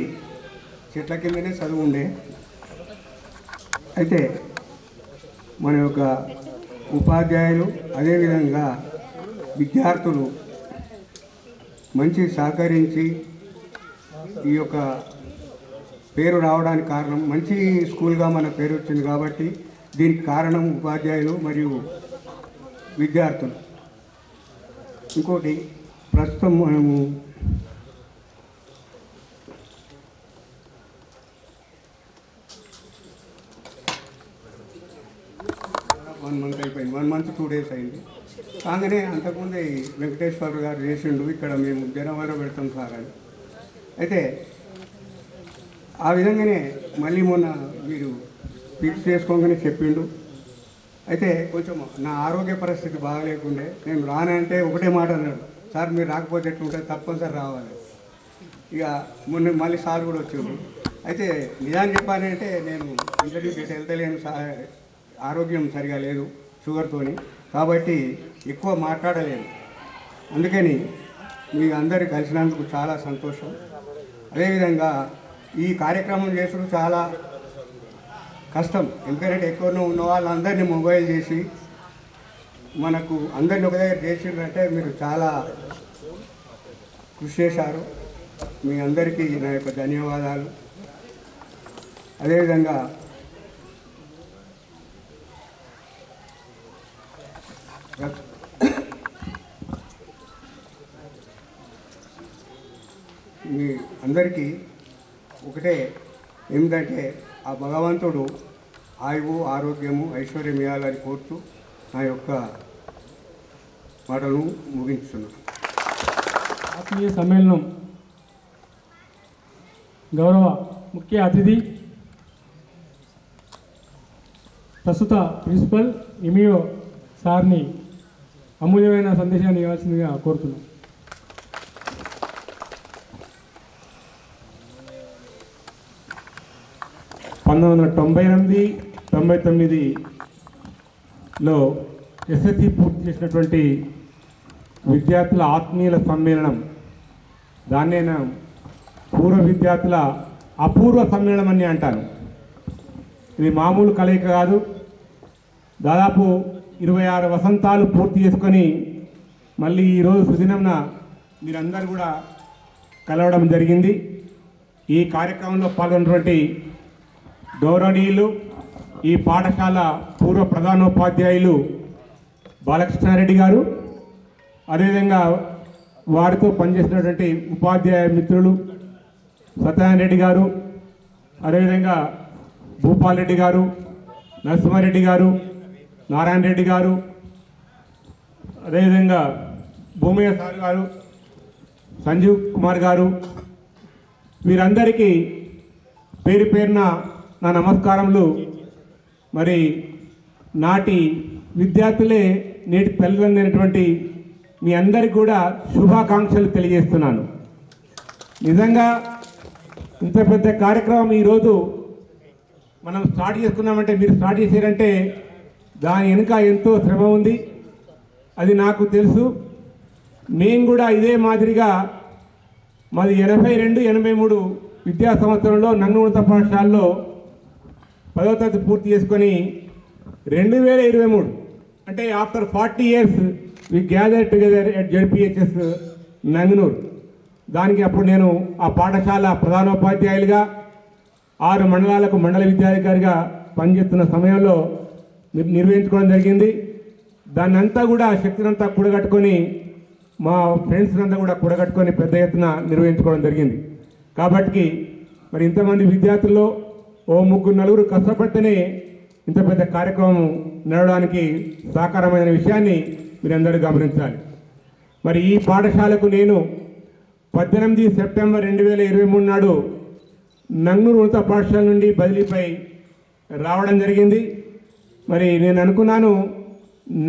చెట్ల కిందనే చదువు ఉండే. అయితే మన యొక్క ఉపాధ్యాయులు అదేవిధంగా విద్యార్థులు మంచి సహకరించి ఈ యొక్క పేరు రావడానికి కారణం, మంచి స్కూల్గా మన పేరు వచ్చింది కాబట్టి దీనికి కారణం ఉపాధ్యాయులు మరియు విద్యార్థులు. ఇంకోటి ప్రస్తుతం మనము వన్ మంత్ అయిపోయింది, 1 మంత్ 2 డేస్ అయింది. కాగానే అంతకుముందే వెంకటేశ్వర గారు చేసిండు, ఇక్కడ మేము జనవరి పెడతాం సార్ అని. అయితే ఆ విధంగానే మళ్ళీ మొన్న మీరు ఫిక్స్ చేసుకోగానే చెప్పిండు. అయితే కొంచెం నా ఆరోగ్య పరిస్థితి బాగాలేకుండే నేను రానంటే ఒకటే మాట అన్నాడు, సార్ మీరు రాకపోతే ఎట్లుంటుంది, తప్పనిసరి రావాలి. ఇక మొన్న మళ్ళీ సార్ కూడా వచ్చాడు. అయితే నిజాన్ని చెప్పాలంటే నేను ఇంటర్వ్యూకి వెళ్తలేను, ఆరోగ్యం సరిగా లేదు షుగర్తోని, కాబట్టి ఎక్కువ మాట్లాడలేను. అందుకని మీ అందరు కలిసినందుకు చాలా సంతోషం. అదేవిధంగా ఈ కార్యక్రమం చేసుడు చాలా కష్టం, ఎందుకంటే ఎక్కువనో ఉన్న వాళ్ళందరినీ మొబైల్ చేసి మనకు అందరిని ఒక దగ్గర చేసిందంటే మీరు చాలా కృషి చేశారు. మీ అందరికీ నా యొక్క ధన్యవాదాలు. అదేవిధంగా మీ అందరికీ ఒకటే ఏమిటంటే ఆ భగవంతుడు ఆయువు ఆరోగ్యము ఐశ్వర్యం ఇవ్వాలని కోరుతూ నా యొక్క మాటలను ముగించుతున్నాను. ఆత్మీయ సమ్మేళనం గౌరవ ముఖ్య అతిథి ప్రస్తుత ప్రిన్సిపల్ ఇమియో సార్ని అమూల్యమైన సందేశాన్ని ఇవ్వాల్సిందిగా కోరుతున్నాం. (1998, 99లో ఎస్ఎస్సి పూర్తి చేసినటువంటి విద్యార్థుల ఆత్మీయుల సమ్మేళనం, దాన్నే నేను పూర్వ విద్యార్థుల అపూర్వ సమ్మేళనం అని అంటాను. ఇది మామూలు కలయిక కాదు. దాదాపు 26 వసంతాలు పూర్తి చేసుకొని మళ్ళీ ఈరోజు సుదినంన మీరందరూ కూడా కలవడం జరిగింది. ఈ కార్యక్రమంలో పాల్గొన్నటువంటి గౌరవనీయులు ఈ పాఠశాల పూర్వ ప్రధానోపాధ్యాయులు బాలకృష్ణారెడ్డి గారు, అదేవిధంగా వారితో పనిచేసినటువంటి ఉపాధ్యాయ మిత్రులు సత్యనారాయణ రెడ్డి గారు, అదేవిధంగా భూపాల్ రెడ్డి గారు, నరసింహారెడ్డి గారు, నారాయణ రెడ్డి గారు, అదేవిధంగా భూమయ్య సార్ గారు, సంజీవ్ కుమార్ గారు, వీరందరికీ పేరు పేరున నా నమస్కారములు. మరి నాటి విద్యార్థులే నేటి తల్లిదండ్రులైనటువంటి మీ అందరికీ కూడా శుభాకాంక్షలు తెలియజేస్తున్నాను. నిజంగా ఇంత పెద్ద కార్యక్రమం ఈరోజు మనం స్టార్ట్ చేసుకున్నామంటే, మీరు స్టార్ట్ చేశారంటే దాని వెనుక ఎంతో శ్రమ ఉంది, అది నాకు తెలుసు. మేము కూడా ఇదే మాదిరిగా మాది 82-83 విద్యా సంవత్సరంలో నంగనూత పాఠశాలలో 10వ తరగతి పూర్తి చేసుకొని 2023 అంటే after 40 years we gather together at ZPHS Nanganur. దానికి అప్పుడు నేను ఆ పాఠశాల ప్రధానోపాధ్యాయులుగా 6 మండలాలకు మండల విద్యాధికారిగా పనిచేస్తున్న సమయంలో నిర్వహించుకోవడం జరిగింది. దాన్ని అంతా కూడా శక్తినంతా కూడగట్టుకొని మా ఫ్రెండ్స్ అంతా కూడా కూడగట్టుకొని పెద్ద ఎత్తున నిర్వహించుకోవడం జరిగింది. కాబట్టి మరి ఇంతమంది విద్యార్థుల్లో ఓ 3-4 కష్టపడితేనే ఇంత పెద్ద కార్యక్రమం నడవడానికి సాకారమైన విషయాన్ని మీరందరూ గమనించాలి. మరి ఈ పాఠశాలకు నేను 18 సెప్టెంబర్ 2023 నాడు నంగనూరు ఉన్నత పాఠశాల నుండి బదిలీపై రావడం జరిగింది. మరి నేను అనుకున్నాను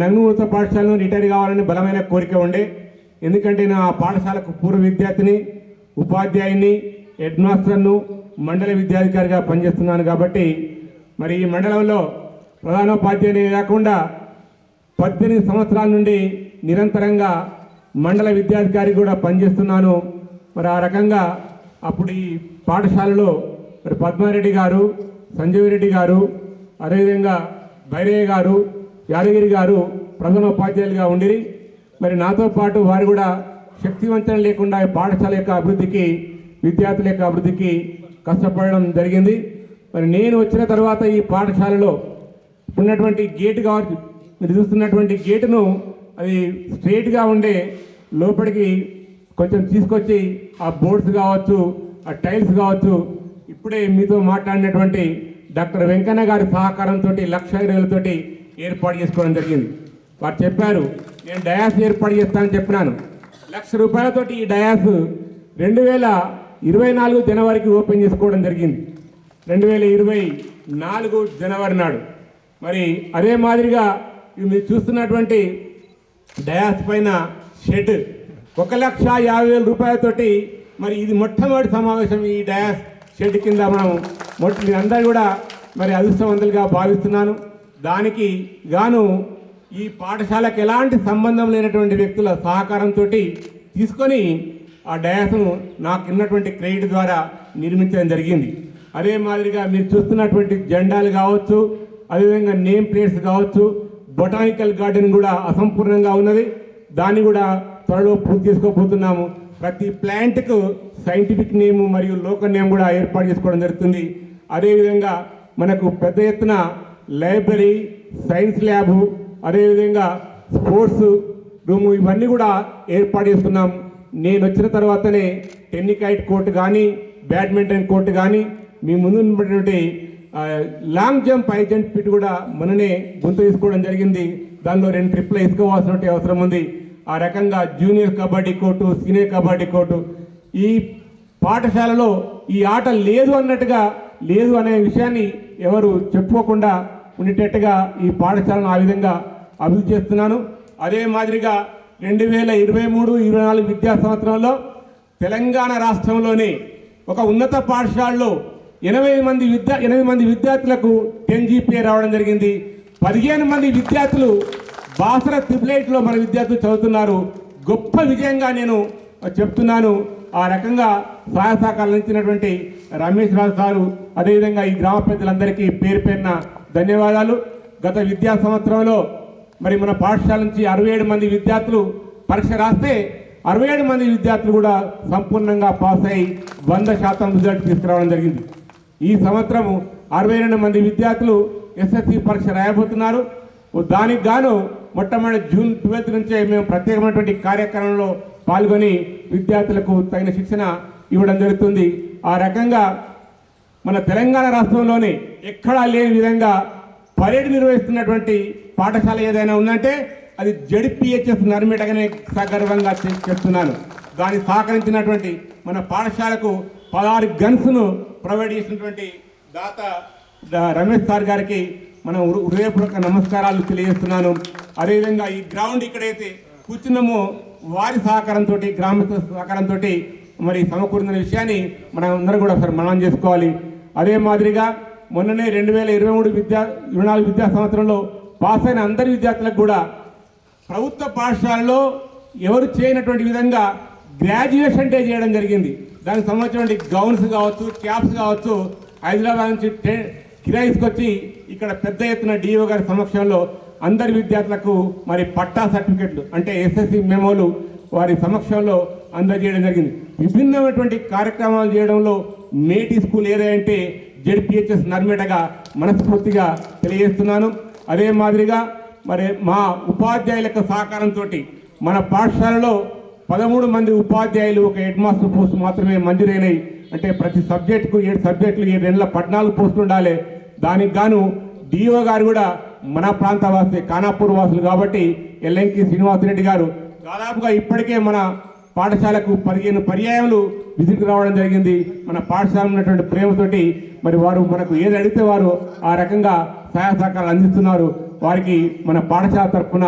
నంగనూరు ఉన్నత పాఠశాలను రిటైర్ కావాలని బలమైన కోరిక ఉండే. ఎందుకంటే నా ఆ పాఠశాలకు పూర్వ విద్యార్థిని, ఉపాధ్యాయుని, హెడ్ మాస్టర్ను, మండల విద్యాధికారిగా పనిచేస్తున్నాను. కాబట్టి మరి ఈ మండలంలో ప్రధానోపాధ్యాయుని కాకుండా 18 సంవత్సరాల నుండి నిరంతరంగా మండల విద్యాధికారి కూడా పనిచేస్తున్నాను. మరి ఆ రకంగా అప్పుడు ఈ పాఠశాలలో మరి పద్మారెడ్డి గారు, సంజీవ్ రెడ్డి గారు, అదేవిధంగా భైరయ్య గారు, యాదగిరి గారు ప్రధాన ఉపాధ్యాయులుగా ఉండిరి. మరి నాతో పాటు వారు కూడా శక్తివంతం లేకుండా ఈ పాఠశాల యొక్క అభివృద్ధికి, విద్యార్థుల యొక్క అభివృద్ధికి కష్టపడడం జరిగింది. మరి నేను వచ్చిన తర్వాత ఈ పాఠశాలలో ఉన్నటువంటి గేటు కావచ్చు, మీరు చూస్తున్నటువంటి గేటును అది స్ట్రైట్గా ఉండే లోపలికి కొంచెం తీసుకొచ్చి ఆ బోర్డ్స్ కావచ్చు, ఆ టైల్స్ కావచ్చు, ఇప్పుడే మీతో మాట్లాడినటువంటి డాక్టర్ వెంకన్న గారి సహకారంతో 1,20,000 ఏర్పాటు చేసుకోవడం జరిగింది. వారు చెప్పారు నేను డయాస్ ఏర్పాటు చేస్తానని చెప్పినాను. 1,00,000 రూపాయలతోటి ఈ డయాస్ 2024 జనవరికి ఓపెన్ చేసుకోవడం జరిగింది. 2024 జనవరి నాడు. మరి అదే మాదిరిగా మీరు చూస్తున్నటువంటి డయాస్ పైన షెడ్ 1,50,000 రూపాయలతోటి మరి ఇది మొట్టమొదటి సమావేశం. ఈ డయాస్ షెడ్ కింద మనం మీరందరూ కూడా మరి అదృష్టవంతులుగా భావిస్తున్నాను. దానికి గాను ఈ పాఠశాలకు ఎలాంటి సంబంధం లేనటువంటి వ్యక్తుల సహకారంతో తీసుకొని ఆ డయాస్ను నాకు ఉన్నటువంటి క్రెడిట్ ద్వారా నిర్మించడం జరిగింది. అదే మాదిరిగా మీరు చూస్తున్నటువంటి జెండాలు కావచ్చు, అదేవిధంగా నేమ్ ప్లేట్స్ కావచ్చు, బొటానికల్ గార్డెన్ కూడా అసంపూర్ణంగా ఉన్నది. దాన్ని కూడా త్వరలో పూర్తి చేసుకోబోతున్నాము. ప్రతి ప్లాంట్కు సైంటిఫిక్ నేమ్ మరియు లోకల్ నేమ్ కూడా ఏర్పాటు చేసుకోవడం జరుగుతుంది. అదేవిధంగా మనకు పెద్ద ఎత్తున లైబ్రరీ, సైన్స్ ల్యాబు, అదేవిధంగా స్పోర్ట్స్ రూము ఇవన్నీ కూడా ఏర్పాటు చేస్తున్నాం. నేను వచ్చిన తర్వాతనే టెన్నికైట్ కోర్టు కానీ, బ్యాడ్మింటన్ కోర్టు కానీ, మీ ముందు ఉన్నటువంటి long jump, high jump pit కూడా మననే గుంత తీసుకోవడం జరిగింది. దానిలో 2 ట్రిప్లు వేసుకోవాల్సిన అవసరం ఉంది. ఆ రకంగా junior kabaddi court, senior kabaddi court, ఈ పాఠశాలలో ఈ ఆట లేదు అన్నట్టుగా, లేదు అనే విషయాన్ని ఎవరు చెప్పుకోకుండా ఉండేటట్టుగా ఈ పాఠశాలను ఆ విధంగా అభివృద్ధి చేస్తున్నాను. అదే మాదిరిగా 2023-24 విద్యా సంవత్సరంలో తెలంగాణ రాష్ట్రంలోని ఒక ఉన్నత పాఠశాలలో 8 మంది విద్యార్థులకు 10 GPA రావడం జరిగింది. 15 మంది విద్యార్థులు బాసర ట్రిపులైట్లో మన విద్యార్థులు చదువుతున్నారు. గొప్ప విజయంగా నేను చెప్తున్నాను. ఆ రకంగా సహాయ సహకారాలు ఇచ్చినటువంటి రమేష్ రాజు సారు, అదేవిధంగా ఈ గ్రామ పెద్దలందరికీ పేరు పేరున ధన్యవాదాలు. గత విద్యా సంవత్సరంలో మరి మన పాఠశాల నుంచి 67 మంది విద్యార్థులు పరీక్ష రాస్తే 67 మంది విద్యార్థులు కూడా సంపూర్ణంగా పాస్ అయ్యి 100% రిజల్ట్ తీసుకురావడం జరిగింది. ఈ సంవత్సరం 62 మంది విద్యార్థులు SSC పరీక్ష రాయబోతున్నారు. దానికి గాను మొట్టమొదటి జూన్ 12 నుంచే మేము ప్రత్యేకమైనటువంటి కార్యక్రమంలో పాల్గొని విద్యార్థులకు తగిన శిక్షణ ఇవ్వడం జరుగుతుంది. ఆ రకంగా మన తెలంగాణ రాష్ట్రంలోనే ఎక్కడా లేని విధంగా పరేడ్ నిర్వహిస్తున్నటువంటి పాఠశాల ఏదైనా ఉందంటే అది ZPHS నర్మేటగానే సగర్వంగా చెప్తున్నాను. దాన్ని సహకరించినటువంటి మన పాఠశాలకు 16 గన్స్ను ప్రొవైడ్ చేసినటువంటి దాత రమేష్ సార్ గారికి మనం హృదయపూర్వక నమస్కారాలు తెలియజేస్తున్నాను. అదేవిధంగా ఈ గ్రౌండ్ ఇక్కడైతే కూర్చున్నామో వారి సహకారంతో, గ్రామస్తుల సహకారంతో మరి సమకూరిన విషయాన్ని మనం అందరం కూడా ఒకసారి మనం చేసుకోవాలి. అదే మాదిరిగా మొన్ననే 2023-24 విద్యా సంవత్సరంలో పాస్ అయిన అందరి విద్యార్థులకు కూడా ప్రభుత్వ పాఠశాలలో ఎవరు చేయనటువంటి విధంగా గ్రాడ్యుయేషన్ డే చేయడం జరిగింది. దానికి సంబంధించినటువంటి గౌన్స్ కావచ్చు, క్యాప్స్ కావచ్చు, హైదరాబాద్ నుంచి కిరాయిస్కొచ్చి ఇక్కడ పెద్ద ఎత్తున డిఓ గారి సమక్షంలో అందరి విద్యార్థులకు మరి పట్టా సర్టిఫికెట్లు అంటే SSC మెమోలు వారి సమక్షంలో అందజేయడం జరిగింది. విభిన్నమైనటువంటి కార్యక్రమాలు చేయడంలో మేటి స్కూల్ ఏదంటే ZPHS నర్మేటగా మనస్ఫూర్తిగా తెలియజేస్తున్నాను. అదే మాదిరిగా మరి మా ఉపాధ్యాయుల యొక్క సహకారంతో మన పాఠశాలలో 13 మంది ఉపాధ్యాయులు, ఒక హెడ్ మాస్టర్ పోస్ట్ మాత్రమే మంజూరైనాయి. అంటే ప్రతి సబ్జెక్టుకు 7 సబ్జెక్టులు 7 నెలల 14 పోస్టులు ఉండాలి. దానికి గాను డిఓ గారు కూడా మన ప్రాంత వాసి, ఖానాపూర్ వాసులు కాబట్టి ఎల్లంకి శ్రీనివాసరెడ్డి గారు దాదాపుగా ఇప్పటికే మన పాఠశాలకు 15 పర్యాయములు విజిట్ రావడం జరిగింది. మన పాఠశాల ఉన్నటువంటి ప్రేమతోటి మరి వారు మనకు ఏది అడిగితే వారు ఆ రకంగా సహాయ సహకారాలు అందిస్తున్నారు. వారికి మన పాఠశాల తరఫున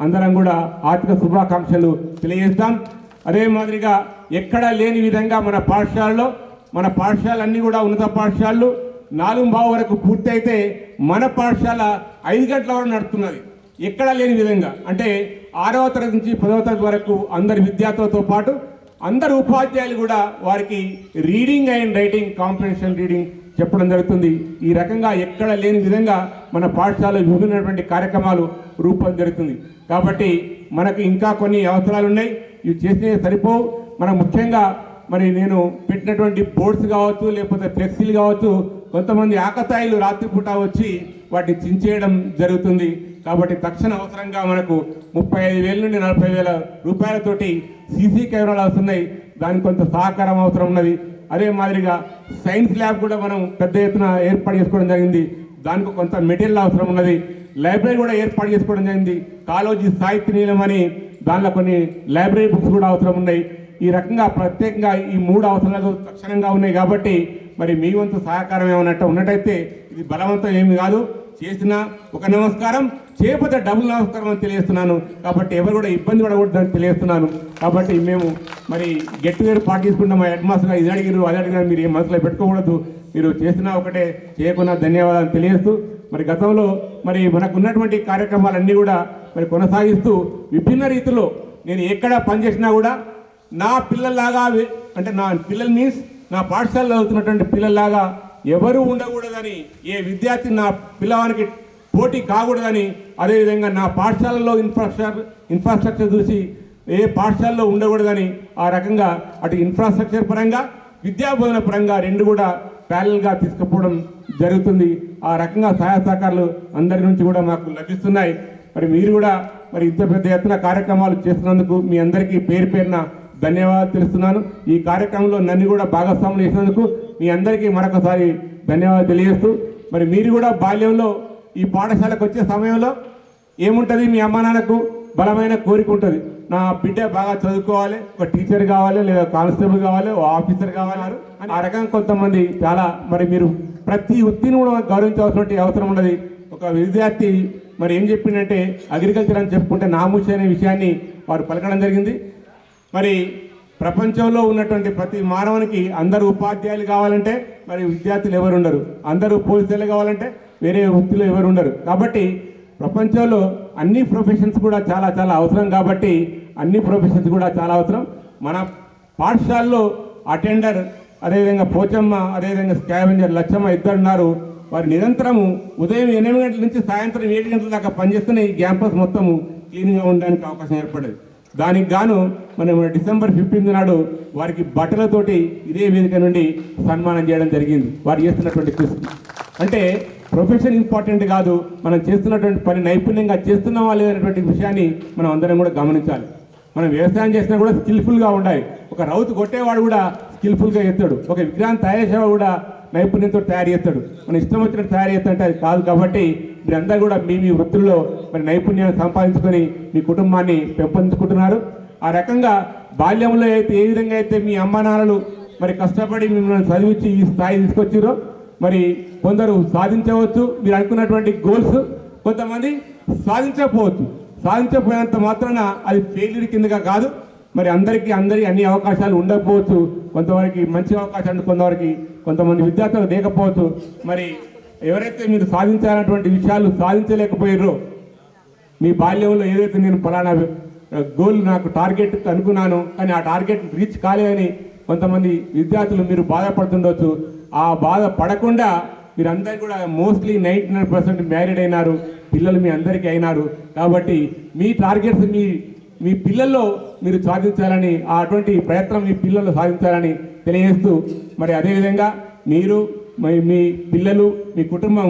అందరం కూడా ఆర్థిక శుభాకాంక్షలు తెలియజేస్తాం. అదే మాదిరిగా ఎక్కడా లేని విధంగా మన పాఠశాలన్నీ కూడా ఉన్నత పాఠశాలలు 4:15 వరకు పూర్తి అయితే మన పాఠశాల 5 గంటల వరకు నడుస్తున్నది. ఎక్కడా లేని విధంగా అంటే 6వ తరగతి నుంచి 10వ తరగతి వరకు అందరి విద్యార్థులతో పాటు అందరు ఉపాధ్యాయులు కూడా వారికి reading and writing comprehension reading చెప్పడం జరుగుతుంది. ఈ రకంగా ఎక్కడ లేని విధంగా మన పాఠశాలలో విభిన్నటువంటి కార్యక్రమాలు రూపొందించుతుంది. కాబట్టి మనకు ఇంకా కొన్ని అవసరాలు ఉన్నాయి, ఇవి చేసినవి సరిపోవు. మనం ముఖ్యంగా మరి నేను పెట్టినటువంటి బోర్డ్స్ కావచ్చు, లేకపోతే ఫ్లెక్సీలు కావచ్చు, కొంతమంది ఆకతాయిలు రాత్రిపూట వచ్చి వాటిని చించేయడం జరుగుతుంది. కాబట్టి తక్షణ అవసరంగా మనకు 35,000 నుండి 40,000 రూపాయలతోటి సీసీ కెమెరాలు వస్తున్నాయి. దానికి కొంత సహకారం అవసరం ఉన్నది. అదే మాదిరిగా సైన్స్ ల్యాబ్ కూడా మనం పెద్ద ఎత్తున ఏర్పాటు చేసుకోవడం జరిగింది. దానికి కొంత మెటీరియల్ అవసరం ఉన్నది. లైబ్రరీ కూడా ఏర్పాటు చేసుకోవడం జరిగింది. కాళోజీ సాహిత్య నీలం అని దానిలో కొన్ని లైబ్రరీ బుక్స్ కూడా అవసరం ఉన్నాయి. ఈ రకంగా ప్రత్యేకంగా ఈ 3 అవసరాలు తక్షణంగా ఉన్నాయి. కాబట్టి మరి మీ వంతు సహకారం ఏమన్నట్టు ఉన్నట్టయితే ఇది బలవంతం ఏమి కాదు, చేసిన ఒక నమస్కారం, చేయకపోతే డబుల్ నమస్కారం అని తెలియజేస్తున్నాను. కాబట్టి ఎవరు కూడా ఇబ్బంది పడకూడదని తెలియజేస్తున్నాను. కాబట్టి మేము మరి గెట్ టుగెదర్ పార్టీ తీసుకుంటాం. మా హెడ్ మాస్టర్ ఇది అడిగారు అది అడిగారు, మీరు ఏం మనసులో పెట్టుకోకూడదు, మీరు చేసినా ఒకటే చేయకున్నా ధన్యవాదాలు తెలియజేస్తూ మరి గతంలో మరి మనకు ఉన్నటువంటి కార్యక్రమాలన్నీ కూడా మరి కొనసాగిస్తూ విభిన్న రీతిలో నేను ఎక్కడ పనిచేసినా కూడా నా పిల్లల్లాగా అంటే నా పిల్లలు మీన్స్ నా పాఠశాలలో చదువుతున్నటువంటి పిల్లల్లాగా ఎవరు ఉండకూడదని, ఏ విద్యార్థి నా పిల్లవానికి పోటీ కాకూడదని, అదేవిధంగా నా పాఠశాలలో ఇన్ఫ్రాస్ట్రక్చర్ చూసి ఏ పాఠశాలలో ఉండకూడదని ఆ రకంగా అటు ఇన్ఫ్రాస్ట్రక్చర్ పరంగా విద్యాబోధన పరంగా రెండు కూడా ప్యారల్గా తీసుకుపోవడం జరుగుతుంది. ఆ రకంగా సహాయ సహకారాలు అందరి నుంచి కూడా మాకు లభిస్తున్నాయి. మరి మీరు కూడా మరి ఇంత పెద్ద ఎత్తున కార్యక్రమాలు చేస్తున్నందుకు మీ అందరికీ పేరు పేరున ధన్యవాదాలు తెలుస్తున్నాను. ఈ కార్యక్రమంలో నన్ను కూడా భాగస్వాములు చేసినందుకు మీ అందరికీ మరొకసారి ధన్యవాదాలు తెలియజేస్తూ మరి మీరు కూడా బాల్యంలో ఈ పాఠశాలకు వచ్చే సమయంలో ఏముంటుంది, మీ అమ్మ నాన్నకు బలమైన కోరిక ఉంటుంది, నా బిడ్డ బాగా చదువుకోవాలి, ఒక టీచర్ కావాలి, లేదా కానిస్టేబుల్ కావాలి, ఓ ఆఫీసర్ కావాలి అని ఆ రకంగా కొంతమంది చాలా మరి మీరు ప్రతి వృత్తిని కూడా గౌరవించవలసిన అవసరం ఉన్నది. ఒక విద్యార్థి మరి ఏం చెప్పిందంటే అగ్రికల్చర్ అని చెప్పుకుంటే నామూషి అనే విషయాన్ని వారు పలకడం జరిగింది. మరి ప్రపంచంలో ఉన్నటువంటి ప్రతి మానవునికి అందరూ ఉపాధ్యాయులు కావాలంటే మరి విద్యార్థులు ఎవరు ఉండరు, అందరూ పోలీసులు కావాలంటే వేరే వృత్తిలో ఎవరు ఉండరు. కాబట్టి ప్రపంచంలో అన్ని ప్రొఫెషన్స్ కూడా చాలా చాలా అవసరం. కాబట్టి అన్ని ప్రొఫెషన్స్ కూడా చాలా అవసరం. మన పాఠశాలలో అటెండర్, అదేవిధంగా పోచమ్మ, అదేవిధంగా స్కావెంజర్ లచ్చమ్మ ఇద్దరున్నారు. వారు నిరంతరము ఉదయం 8 గంటల నుంచి సాయంత్రం 7 గంటల దాకా పనిచేస్తున్న ఈ క్యాంపస్ మొత్తము క్లీన్గా ఉండడానికి అవకాశం ఏర్పడేది. దానికి గాను మనం డిసెంబర్ 15 నాడు వారికి బట్టలతోటి ఇదే వేదిక నుండి సన్మానం చేయడం జరిగింది. వారు చేస్తున్నటువంటి కృషి అంటే ప్రొఫెషన్ ఇంపార్టెంట్ కాదు, మనం చేస్తున్నటువంటి పని నైపుణ్యంగా చేస్తున్నామా లేదనేటువంటి విషయాన్ని మనం అందరం కూడా గమనించాలి. మనం వ్యవసాయం చేసినా కూడా స్కిల్ఫుల్గా ఉండాలి. ఒక రౌతు కొట్టేవాడు కూడా స్కిల్ఫుల్గా చేస్తాడు, ఒక విగ్రహాన్ని తయారు చేసేవాడు కూడా నైపుణ్యంతో తయారు చేస్తాడు. మన ఇష్టం వచ్చినట్టు తయారు చేస్తుంటే అది కాదు. కాబట్టి మీరందరూ కూడా మీ మీ వృత్తుల్లో మరి నైపుణ్యాన్ని సంపాదించుకొని మీ కుటుంబాన్ని పెంపొందించుకుంటున్నారు. ఆ రకంగా బాల్యంలో అయితే ఏ విధంగా అయితే మీ అమ్మ నాన్నలు మరి కష్టపడి మిమ్మల్ని చదివించి ఈ స్థాయి తీసుకొచ్చారో మరి కొందరు సాధించవచ్చు మీరు అనుకున్నటువంటి గోల్స్, కొంతమంది సాధించకపోవచ్చు. సాధించకపోయినంత మాత్రాన అది ఫెయిల్యూర్ కిందగా కాదు. మరి అందరికీ అన్ని అవకాశాలు ఉండకపోవచ్చు. కొంతవరకు మంచి అవకాశాలు, కొంతమంది విద్యార్థులు లేకపోవచ్చు. మరి ఎవరైతే మీరు సాధించాలన్నటువంటి విషయాలు సాధించలేకపోయారో, మీ బాల్యంలో ఏదైతే నేను ఫలానా గోల్ నాకు టార్గెట్ అనుకున్నాను కానీ ఆ టార్గెట్ రీచ్ కాలేదని కొంతమంది విద్యార్థులు మీరు బాధపడుతుండొచ్చు. ఆ బాధ పడకుండా మీరందరూ కూడా మోస్ట్లీ 99% మ్యారీడ్ అయినారు, పిల్లలు మీ అందరికీ అయినారు. కాబట్టి మీ టార్గెట్స్ మీ పిల్లల్లో మీరు సాధించాలని, అటువంటి ప్రయత్నం మీ పిల్లలు సాధించాలని తెలియజేస్తూ మరి అదేవిధంగా మీరు మీ పిల్లలు మీ కుటుంబం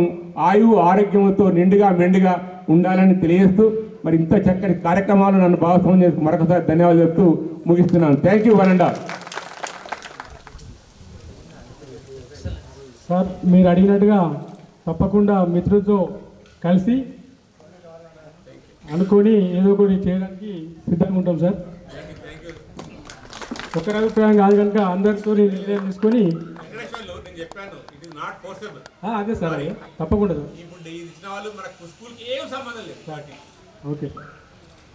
ఆయువు ఆరోగ్యంతో నిండుగా మెండుగా ఉండాలని తెలియజేస్తూ మరి ఇంత చక్కటి కార్యక్రమాలు నన్ను భాగస్వామ్యం చేసి మరొకసారి ధన్యవాదాలు చెప్తూ ముగిస్తున్నాను. Thank you one and all. Sir మీరు అడిగినట్టుగా తప్పకుండా మిత్రులతో కలిసి అనుకొని ఏదో ఒకటి చేయడానికి సిద్ధంగా ఉంటాం సార్. ఒకరి అభిప్రాయం కాదు కనుక అందరితో నిర్ణయం తీసుకొని అదే సార్, అది తప్పకుండా ఓకే.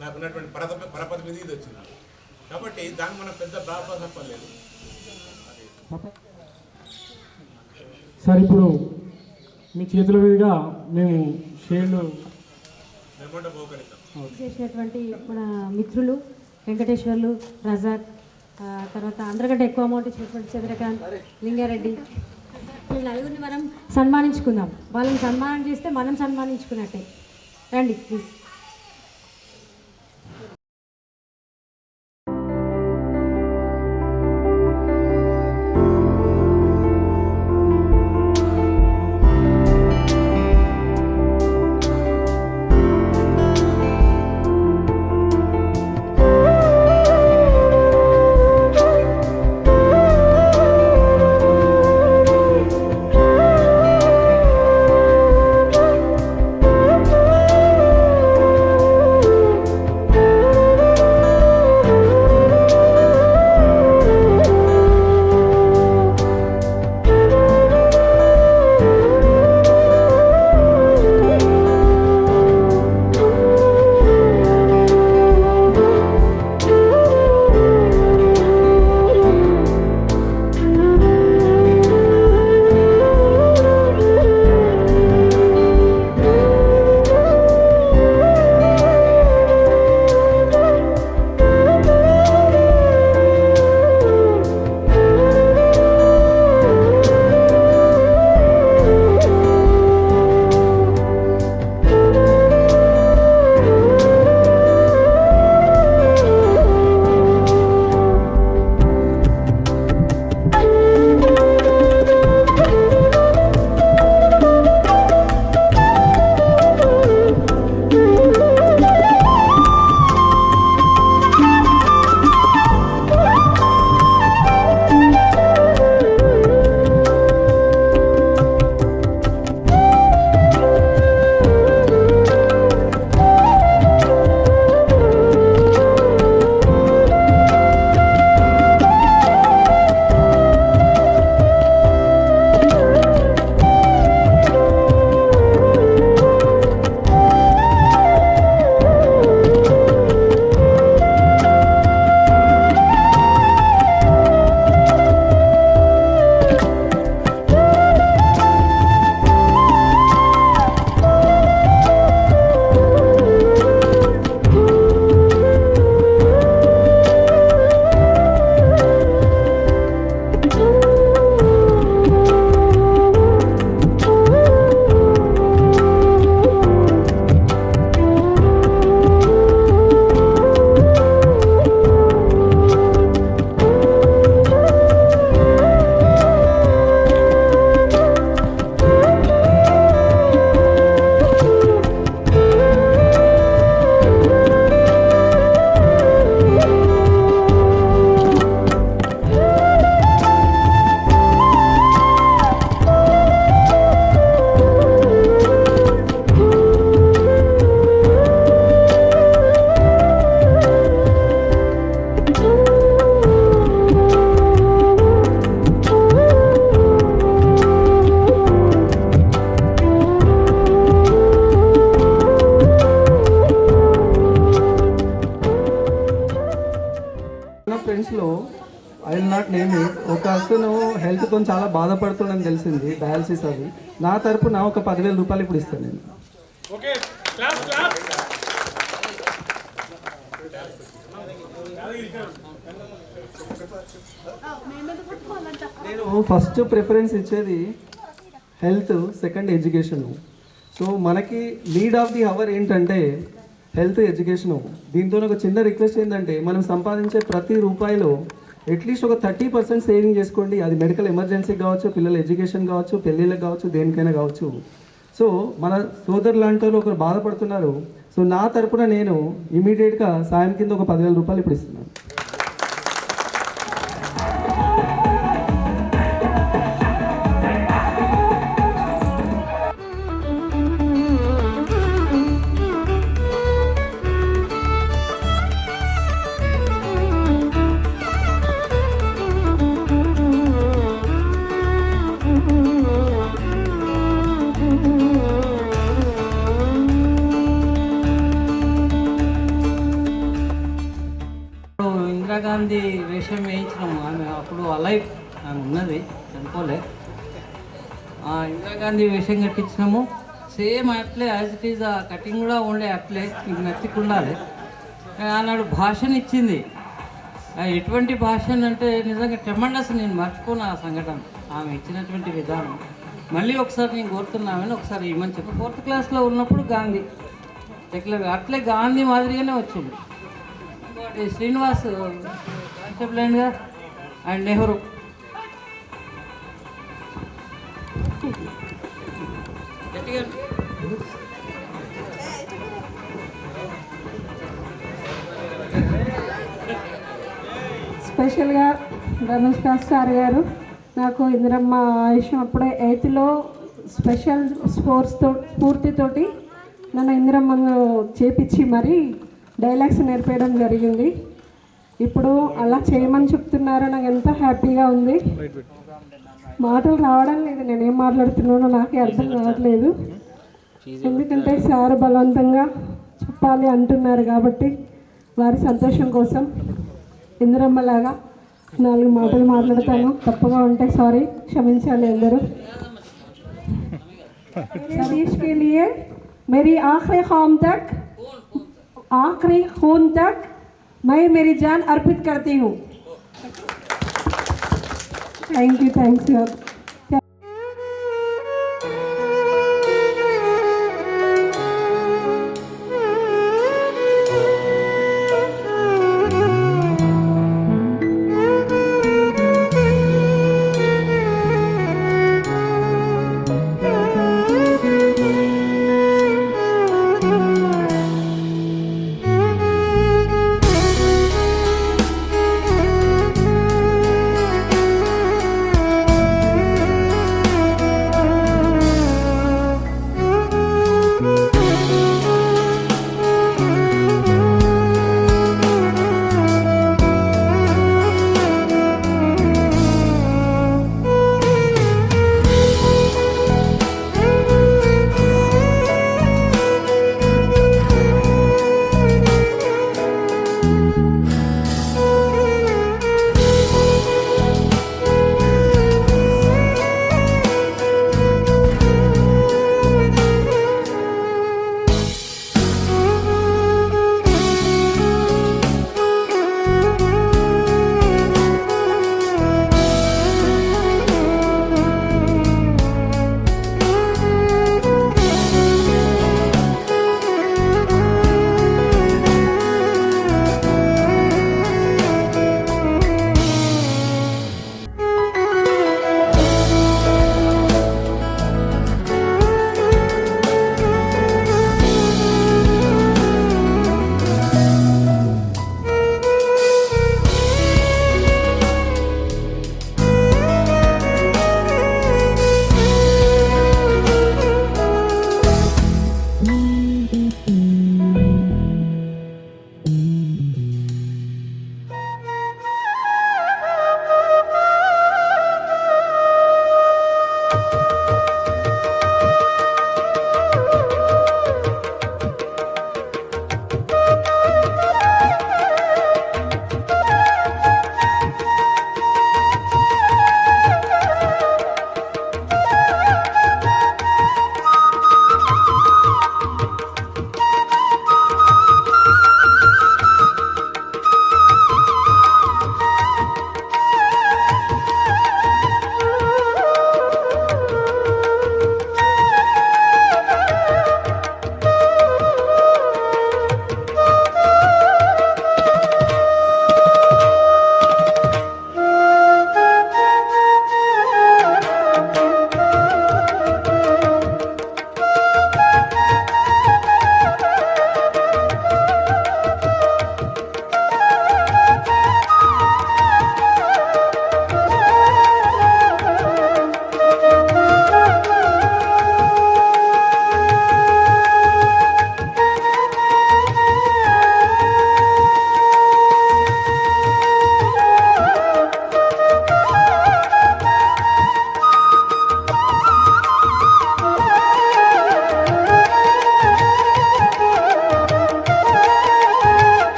నాకున్నటువంటి పరపతి మీద ఇది వచ్చింది కాబట్టి దాన్ని మనం పెద్ద బాగా చెప్పలేదు సార్. ఇప్పుడు మీ చేతుల మీదుగా మేము షేర్లు చేసినటువంటి మన మిత్రులు వెంకటేశ్వర్లు, రజాక్, తర్వాత అందరికంటే ఎక్కువ అమౌంట్ ఇచ్చినటువంటి చంద్రకాంత్, లింగారెడ్డి, వీళ్ళ నలుగురిని మనం సన్మానించుకుందాం. వాళ్ళని సన్మానం చేస్తే మనం సన్మానించుకున్నట్టే. రండి ప్లీజ్. ఫ్రెండ్స్లో I will not name it, ఒక అతను హెల్త్తో చాలా బాధపడుతుందని తెలిసింది, డయాలసిస్ అది. నా తరపున ఒక 10,000 రూపాయలు ఇప్పుడు ఇస్తాను నేను. నేను ఫస్ట్ ప్రిఫరెన్స్ ఇచ్చేది హెల్త్, సెకండ్ ఎడ్యుకేషన్. సో మనకి నీడ్ ఆఫ్ ది అవర్ ఏంటంటే హెల్త్, ఎడ్యుకేషను. దీంతో ఒక చిన్న రిక్వెస్ట్ ఏంటంటే మనం సంపాదించే ప్రతి రూపాయిలో అట్లీస్ట్ ఒక 30% సేవింగ్ చేసుకోండి. అది మెడికల్ ఎమర్జెన్సీ కావచ్చు, పిల్లల ఎడ్యుకేషన్ కావచ్చు, పెళ్ళిళ్ళకి కావచ్చు, దేనికైనా కావచ్చు. సో మన సోదరు లాంటి వాళ్ళు ఒకరు బాధపడుతున్నారు. సో నా తరపున నేను ఇమీడియట్గా సాయం కింద ఒక 10,000 రూపాయలు ఇప్పుడు ఇస్తున్నాను. ఇందిరాగాంధీ వేషం వేయించినాము. ఆమె అప్పుడు అలైవ్, ఆమె ఉన్నది, చనిపోలే. ఇందిరాగాంధీ వేషం కట్టించినాము. సేమ్ అట్లే యాజ్ ఇట్ ఈజ్ ఆ కటింగ్ కూడా ఉండే అట్లే మీకు నచ్చికుండాలి. ఆనాడు భాషను ఇచ్చింది. ఎటువంటి భాష అంటే నిజంగా ట్రెమండస్, నేను మర్చిపోను ఆ సంఘటన, ఆమె ఇచ్చినటువంటి విధానం. మళ్ళీ ఒకసారి నేను కోరుతున్నామని ఒకసారి ఇమ్మని చెప్పి 4th క్లాస్లో ఉన్నప్పుడు గాంధీ రెగ్యులర్గా అట్లే గాంధీ మాదిరిగానే వచ్చింది. ఇంకోటి శ్రీనివాస్ కాన్స్టెబుల్గా అండ్ నెహ్రూ. గట్టిగా స్పెషల్గా రమేష్ సార్ గారు నాకు ఇందిరమ్మ ఆయుషం అప్పుడే 8th స్పెషల్ స్ఫూర్తితోటి నన్ను ఇందిరమ్మను చేపించి మరీ డైలాగ్స్ నేర్పేయడం జరిగింది. ఇప్పుడు అలా చేయమని చెప్తున్నారు, నాకు ఎంత హ్యాపీగా ఉంది. మాటలు రావడం లేదు, నేనేం మాట్లాడుతున్నానో నాకే అర్థం కావట్లేదు. ఎందుకంటే సార్ బలవంతంగా చెప్పాలి అంటున్నారు కాబట్టి వారి సంతోషం కోసం ఇందిరమ్మలాగా 4 మాటలు మాట్లాడతాను. తప్పుగా ఉంటే సారీ, క్షమించాలి అందరూ. देश के लिए मेरी आखिरी ख़ौम तक, आखिरी खून तक मैं मेरी जान अर्पित करती हूँ. Thank you, thanks you.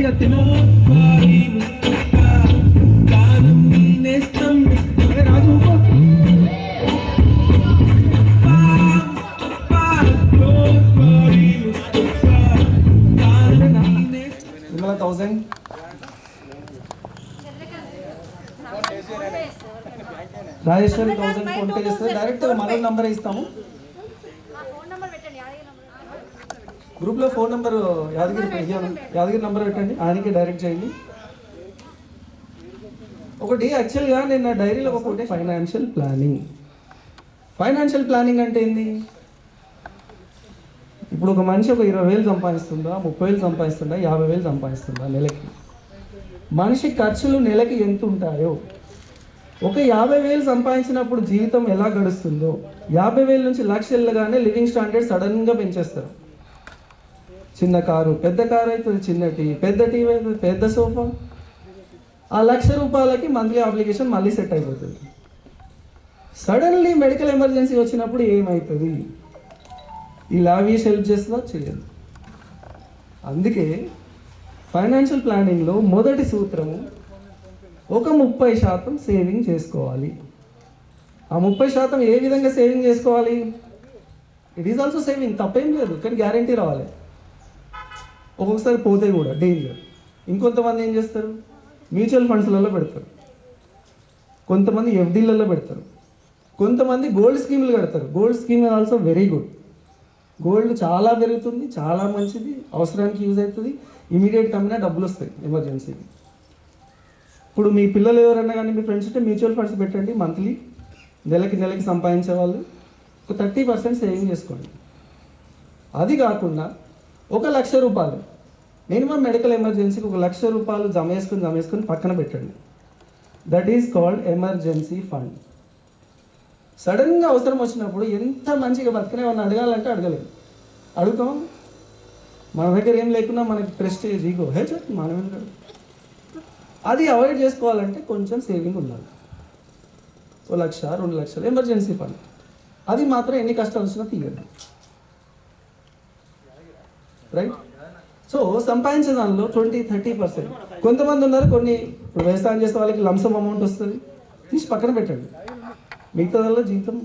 గట్టిగా తిను. అరే రాజు ఊకో. విమల 1000. రాజేశ్వరి 1000 ఫోన్ పే చేస్తుంది. డైరెక్ట్ మన నంబర్ ఇస్తాము. గ్రూప్లో ఫోన్ నెంబర్ యాదగిరి నెంబర్ పెట్టండి, ఆయనకి డైరెక్ట్ చేయండి. ఒకటి యాక్చువల్గా నేను నా డైరీలో ఒకటి ఫైనాన్షియల్ ప్లానింగ్. ఫైనాన్షియల్ ప్లానింగ్ అంటే ఏంది? ఇప్పుడు ఒక మనిషి ఒక 20,000 సంపాదిస్తుందా, 30,000 సంపాదిస్తుందా, 50,000 సంపాదిస్తుందా నెలకి? మనిషి ఖర్చులు నెలకి ఎంత ఉంటాయో, ఒక 50,000 సంపాదించినప్పుడు జీవితం ఎలా గడుస్తుందో, 50,000 నుంచి లక్ష వెళ్ళగానే లివింగ్ స్టాండర్డ్ సడన్గా పెంచేస్తారు. చిన్న కారు పెద్ద కారు అవుతుంది, చిన్న టీవీ పెద్ద టీవీ అవుతుంది, పెద్ద సోఫా. ఆ ₹1,00,000 మంత్లీ అప్లికేషన్ మళ్ళీ సెట్ అయిపోతుంది. సడన్లీ మెడికల్ ఎమర్జెన్సీ వచ్చినప్పుడు ఏమవుతుంది? ఈ లావిష్ హెల్ప్ చేస్తుందా? చేయదు. అందుకే ఫైనాన్షియల్ ప్లానింగ్లో మొదటి సూత్రము ఒక 30% సేవింగ్ చేసుకోవాలి. ఆ 30% ఏ విధంగా సేవింగ్ చేసుకోవాలి? ఇట్ ఈజ్ ఆల్సో సేవింగ్, తప్పేం లేదు, కానీ గ్యారంటీ రావాలి. ఒక్కొక్కసారి పోతే కూడా డేంజర్. ఇంకొంతమంది ఏం చేస్తారు? మ్యూచువల్ ఫండ్స్లలో పెడతారు, కొంతమంది ఎఫ్డీలలో పెడతారు, కొంతమంది గోల్డ్ స్కీమ్లు కడతారు. Gold scheme also very good. Gold చాలా పెరుగుతుంది, చాలా మంచిది, అవసరానికి యూజ్ అవుతుంది. ఇమీడియట్ కమ్మినా డబ్బులు వస్తాయి ఎమర్జెన్సీకి. ఇప్పుడు మీ పిల్లలు ఎవరన్నా కానీ మీ ఫ్రెండ్స్ ఉంటే మ్యూచువల్ ఫండ్స్ పెట్టండి. మంత్లీ నెలకి సంపాదించే వాళ్ళు ఒక 30% సేవింగ్ చేసుకోండి. అది కాకుండా ఒక ₹1,00,000 మినిమం మెడికల్ ఎమర్జెన్సీకి ఒక ₹1,00,000 జమ చేసుకొని పక్కన పెట్టండి. That is called emergency fund. సడన్గా అవసరం వచ్చినప్పుడు ఎంత మంచిగా బతికినా ఏమన్నా అడగాలంటే అడగలేదు, అడుగుతాం. మన దగ్గర ఏం లేకున్నా మనకి ప్రెస్టేజ్, ఈగో, మనం ఎందుకు? అది అవాయిడ్ చేసుకోవాలంటే కొంచెం సేవింగ్ ఉండాలి. ఓ 1,00,000, 2,00,000 ఎమర్జెన్సీ ఫండ్. అది మాత్రం ఎన్ని కష్టాలు వచ్చినా తీయదు. రైట్? సో సంపాదించే దానిలో 20-30%. కొంతమంది ఉన్నారు, కొన్ని ఇప్పుడు వ్యవసాయం చేసే వాళ్ళకి లంసమ్ అమౌంట్ వస్తుంది, తీసి పక్కన పెట్టండి. మిగతాదల్లో జీవితం.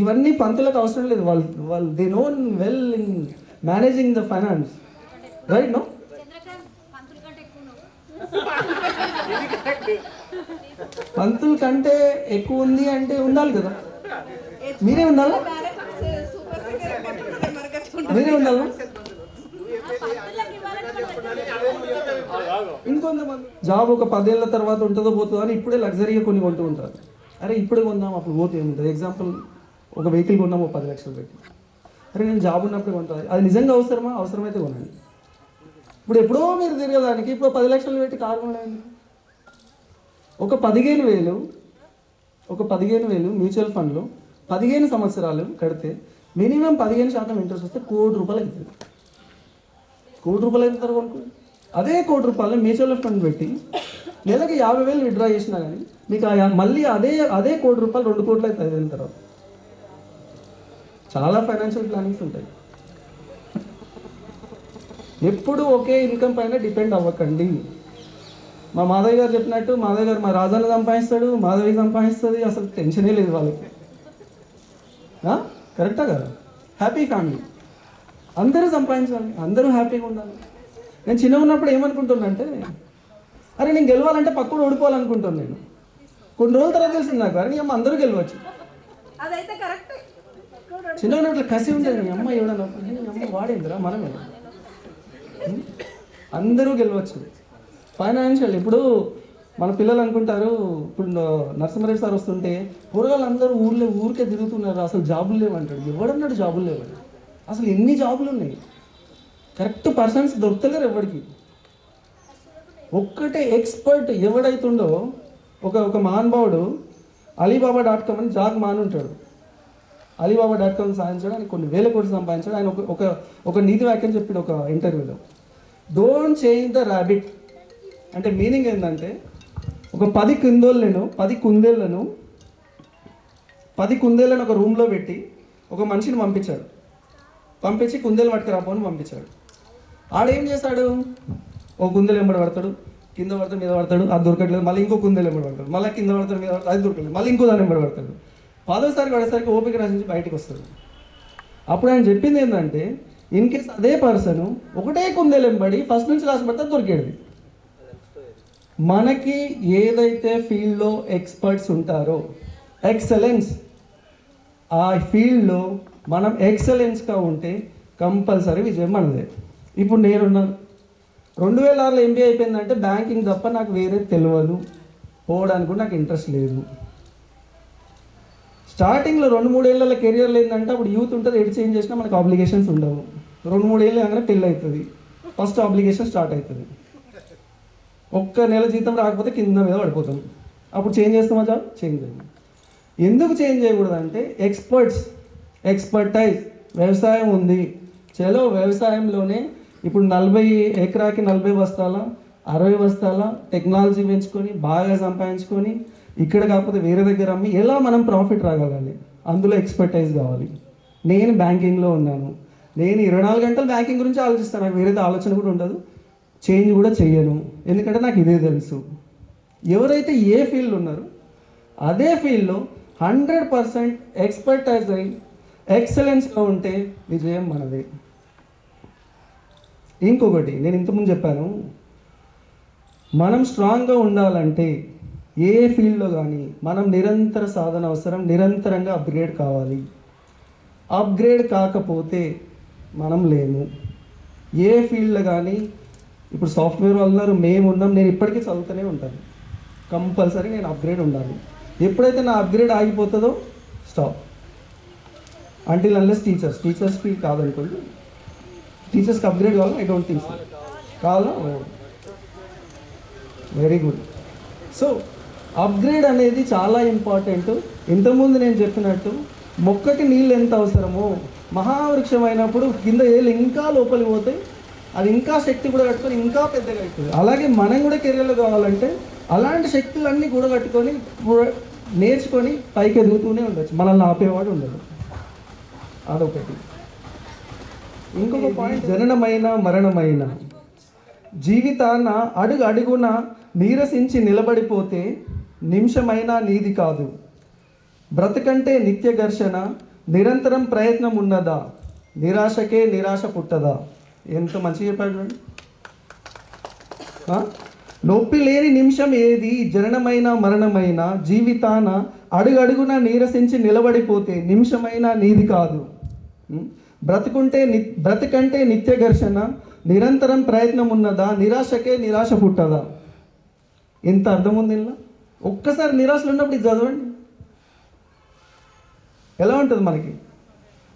ఇవన్నీ పంతులకు అవసరం లేదు. వాళ్ళు they known well in managing the finance. Right? No, పంతుల కంటే ఎక్కువ ఉంది అంటే ఉండాలి కదా. మీరే ఉండాలా? మీరే ఉండాలా? ఇంకొంతమంది జాబ్ ఒక 10 ఏళ్ళ తర్వాత ఉంటుందో పోతుందో అని ఇప్పుడే లగ్జరీగా కొన్ని కొంటూ ఉంటారు. అరే ఇప్పుడే కొందాం, అప్పుడు పోతే ఏముంటుంది? ఎగ్జాంపుల్, ఒక వెహికల్ కొన్నాము 10 లక్షలు పెట్టి. అరే నేను జాబ్ ఉన్నప్పుడు కొంటాను, అది నిజంగా అవసరమా? అవసరమైతే కొనండి. ఇప్పుడు ఎప్పుడో మీరు తిరగడానికి ఇప్పుడు 10 లక్షలు పెట్టి కారు కొనండి. ఒక 15,000 మ్యూచువల్ ఫండ్లో 15 సంవత్సరాలు కడితే మినిమం 15% ఇంట్రెస్ట్ వస్తే ₹1,00,00,000 అవుతుంది. ₹1,00,00,000 అవుతారు కొనుక్కోండి. అదే ₹1,00,00,000 మ్యూచువల్ ఫండ్ పెట్టి నెలకి 50,000 విత్డ్రా చేసినా కానీ మీకు మళ్ళీ అదే ₹1,00,00,000 2 కోట్లు అవుతుంది 5 ఏళ్ళ తర్వాత. చాలా ఫైనాన్షియల్ ప్లానింగ్స్ ఉంటాయి. ఎప్పుడు ఒకే ఇన్కమ్ పైన డిపెండ్ అవ్వకండి. మా మాధవ్ గారు చెప్పినట్టు, మాధవ్ గారు మా రాజాన్ని సంపాదిస్తాడు, మాధవి సంపాదిస్తుంది, అసలు టెన్షనే లేదు వాళ్ళకి. కరెక్టా కదా? హ్యాపీ ఫ్యామిలీ, అందరూ సంపాదించాలి, అందరూ హ్యాపీగా ఉండాలి. నేను చిన్నగా ఉన్నప్పుడు ఏమనుకుంటున్నానంటే, అరే నేను గెలవాలంటే పక్కడు ఓడిపోవాలనుకుంటాను. నేను కొన్ని రోజుల తర్వాత తెలిసింది నాకు, అరే నీ అమ్మ అందరూ గెలవచ్చు. చిన్నగా ఉన్నప్పుడు కసి ఉంటుంది, నీ అమ్మ ఎవడన్నా నీ అమ్మ వాడేందిరా, మనమే అందరూ గెలవచ్చు. ఫైనాన్షియల్ ఇప్పుడు మన పిల్లలు అనుకుంటారు, ఇప్పుడు నరసింహారెడ్డి సార్ వస్తుంటే కూరగాయలు అందరూ ఊరికే తిరుగుతున్నారు, అసలు జాబులు లేవంటాడు. ఎవడన్నాడు జాబులు లేవని? అసలు ఎన్ని జాబులు ఉన్నాయి, కరెక్ట్ పర్సన్స్ దొరుకుతలేరు ఎవరికి. ఒక్కటే ఎక్స్పర్ట్ ఎవడైతుండో, ఒక మహానుభావుడు alibaba.com అని జాగ్ మాన్ ఉంటాడు. alibaba.com సాధించాడు, ఆయన కొన్ని వేల కోట్లు సంపాదించాడు. ఆయన ఒక నీతి వాక్యం చెప్పాడు ఒక ఇంటర్వ్యూలో, డోంట్ చేంజ్ ద ర్యాబిట్. అంటే మీనింగ్ ఏంటంటే, ఒక 10 కుందేళ్ళను ఒక రూమ్లో పెట్టి ఒక మనిషిని పంపించి కుందేలు పట్టుకురాపోని పంపించాడు. ఆడేం చేస్తాడు, ఓ కుందెలు వెంబడి పడతాడు, కింద పడతాడు మీద పడతాడు, అది దొరకట్లేదు, మళ్ళీ ఇంకో కుందెలు వెంబడి పడతాడు, మళ్ళీ కింద పడతాడు మీద పడతాడు, అది దొరకలేదు, మళ్ళీ ఇంకో దాని వెంబడి పడతాడు. 10వ పడేసరికి ఓపిక నశించి బయటకు వస్తాడు. అప్పుడు ఆయన చెప్పింది ఏంటంటే, ఇన్ కేస్ అదే పర్సన్ ఒకటే కుందెలు వెంబడి ఫస్ట్ నుంచి లాస్ట్ పడితే దొరికేది. మనకి ఏదైతే ఫీల్డ్లో ఎక్స్పర్ట్స్ ఉంటారో, ఎక్సలెన్స్, ఆ ఫీల్డ్లో మనం ఎక్సలెన్స్గా ఉంటే కంపల్సరీ విజయం మనదే. ఇప్పుడు నేనున్నాను, 2006లో ఎంబీఏ అయిపోయిందంటే బ్యాంకింగ్ తప్ప నాకు వేరే తెలియదు, పోవడానికి కూడా నాకు ఇంట్రెస్ట్ లేదు. స్టార్టింగ్లో 2-3 ఏళ్ళ కెరియర్లో ఏంటంటే అప్పుడు యూత్ ఉంటుంది, ఎడ్ చేంజ్ చేసినా మనకు ఆబ్లిగేషన్స్ ఉండవు. 2-3 ఏళ్ళు కానీ పెళ్ళి అవుతుంది, ఫస్ట్ ఆబ్లిగేషన్ స్టార్ట్ అవుతుంది. ఒక్క నెల జీతం రాకపోతే కింద మీద పడిపోతాం. అప్పుడు చేంజ్ చేస్తామా జాబ్? చేంజ్ చేయాలి. ఎందుకు చేంజ్ చేయకూడదంటే ఎక్స్పర్టైజ్. వ్యవసాయం ఉంది, చలో వ్యవసాయంలోనే ఇప్పుడు 40 ఎకరాకి 40 బస్తాల 60 బస్తాల టెక్నాలజీ పెంచుకొని బాగా సంపాదించుకొని ఇక్కడ కాకపోతే వేరే దగ్గర అమ్మి ఎలా మనం ప్రాఫిట్ రాగలాలి, అందులో ఎక్స్పర్టైజ్ కావాలి. నేను బ్యాంకింగ్లో ఉన్నాను, నేను 24 గంటలు బ్యాంకింగ్ గురించి ఆలోచిస్తాను, నాకు వేరేది ఆలోచన కూడా ఉండదు, చేంజ్ కూడా చెయ్యను, ఎందుకంటే నాకు ఇదే తెలుసు. ఎవరైతే ఏ ఫీల్డ్ ఉన్నారో అదే ఫీల్డ్లో 100% ఎక్స్పర్టైజ్ అయి ఎక్సలెన్స్గా ఉంటే విజయం మనదే. ఇంకొకటి నేను ఇంతకుముందు చెప్పాను, మనం స్ట్రాంగ్గా ఉండాలంటే ఏ ఫీల్డ్లో కానీ మనం నిరంతర సాధన అవసరం, నిరంతరంగా అప్గ్రేడ్ కావాలి. అప్గ్రేడ్ కాకపోతే మనం లేము. ఏ ఫీల్డ్లో కానీ ఇప్పుడు సాఫ్ట్వేర్ వాళ్ళు ఉన్నారు, మేము ఉన్నాం, నేను ఇప్పటికీ చదువుతూనే ఉంటాను, కంపల్సరీ నేను అప్గ్రేడ్ ఉండాలి. ఎప్పుడైతే నా అప్గ్రేడ్ ఆగిపోతుందో స్టాప్. అంటిల్ అన్లెస్ టీచర్స్కి కాదనుకోండి, టీచర్స్కి అప్గ్రేడ్ కావాలి, ఐ డోంట్ థింక్ సో. కావాలా? Very good. సో అప్గ్రేడ్ అనేది చాలా ఇంపార్టెంట్. ఇంతకుముందు నేను చెప్పినట్టు మొక్కకి నీళ్ళు ఎంత అవసరమో, మహావృక్షం అయినప్పుడు కింద ఏళ్ళు ఇంకా లోపలికి పోతాయి, అది ఇంకా శక్తి కూడా కట్టుకొని ఇంకా పెద్దగా అవుతుంది. అలాగే మనం కూడా కెరీర్లో కావాలంటే అలాంటి శక్తులన్నీ కూడా కట్టుకొని నేర్చుకొని పైకి ఎదుగుతూనే ఉండొచ్చు, మనల్ని ఆపేవాడు ఉండదు. అదొకటి. ఇంకొక పాయింట్, జననమైన మరణమైన జీవితాన్న అడుగు అడుగున నీరసించి నిలబడిపోతే నిమిషమైనా నీది కాదు. బ్రతకంటే నిత్య ఘర్షణ, నిరంతరం ప్రయత్నం ఉన్నదా, నిరాశకే నిరాశ పుట్టదా. ఎంత మంచిగా చెప్పాడు చూడండి. నొప్పి లేని నిమిషం ఏది, జననమైన మరణమైన జీవితాన అడుగడుగున నీరసించి నిలబడిపోతే నిమిషమైనా నీది కాదు. బ్రతకంటే నిత్య ఘర్షణ, నిరంతరం ప్రయత్నం ఉన్నదా, నిరాశకే నిరాశ పుట్టదా. ఎంత అర్థం ఉంది ఇలా. ఒక్కసారి నిరాశలు ఉన్నప్పుడు ఇది చదవండి, ఎలా ఉంటుంది మనకి.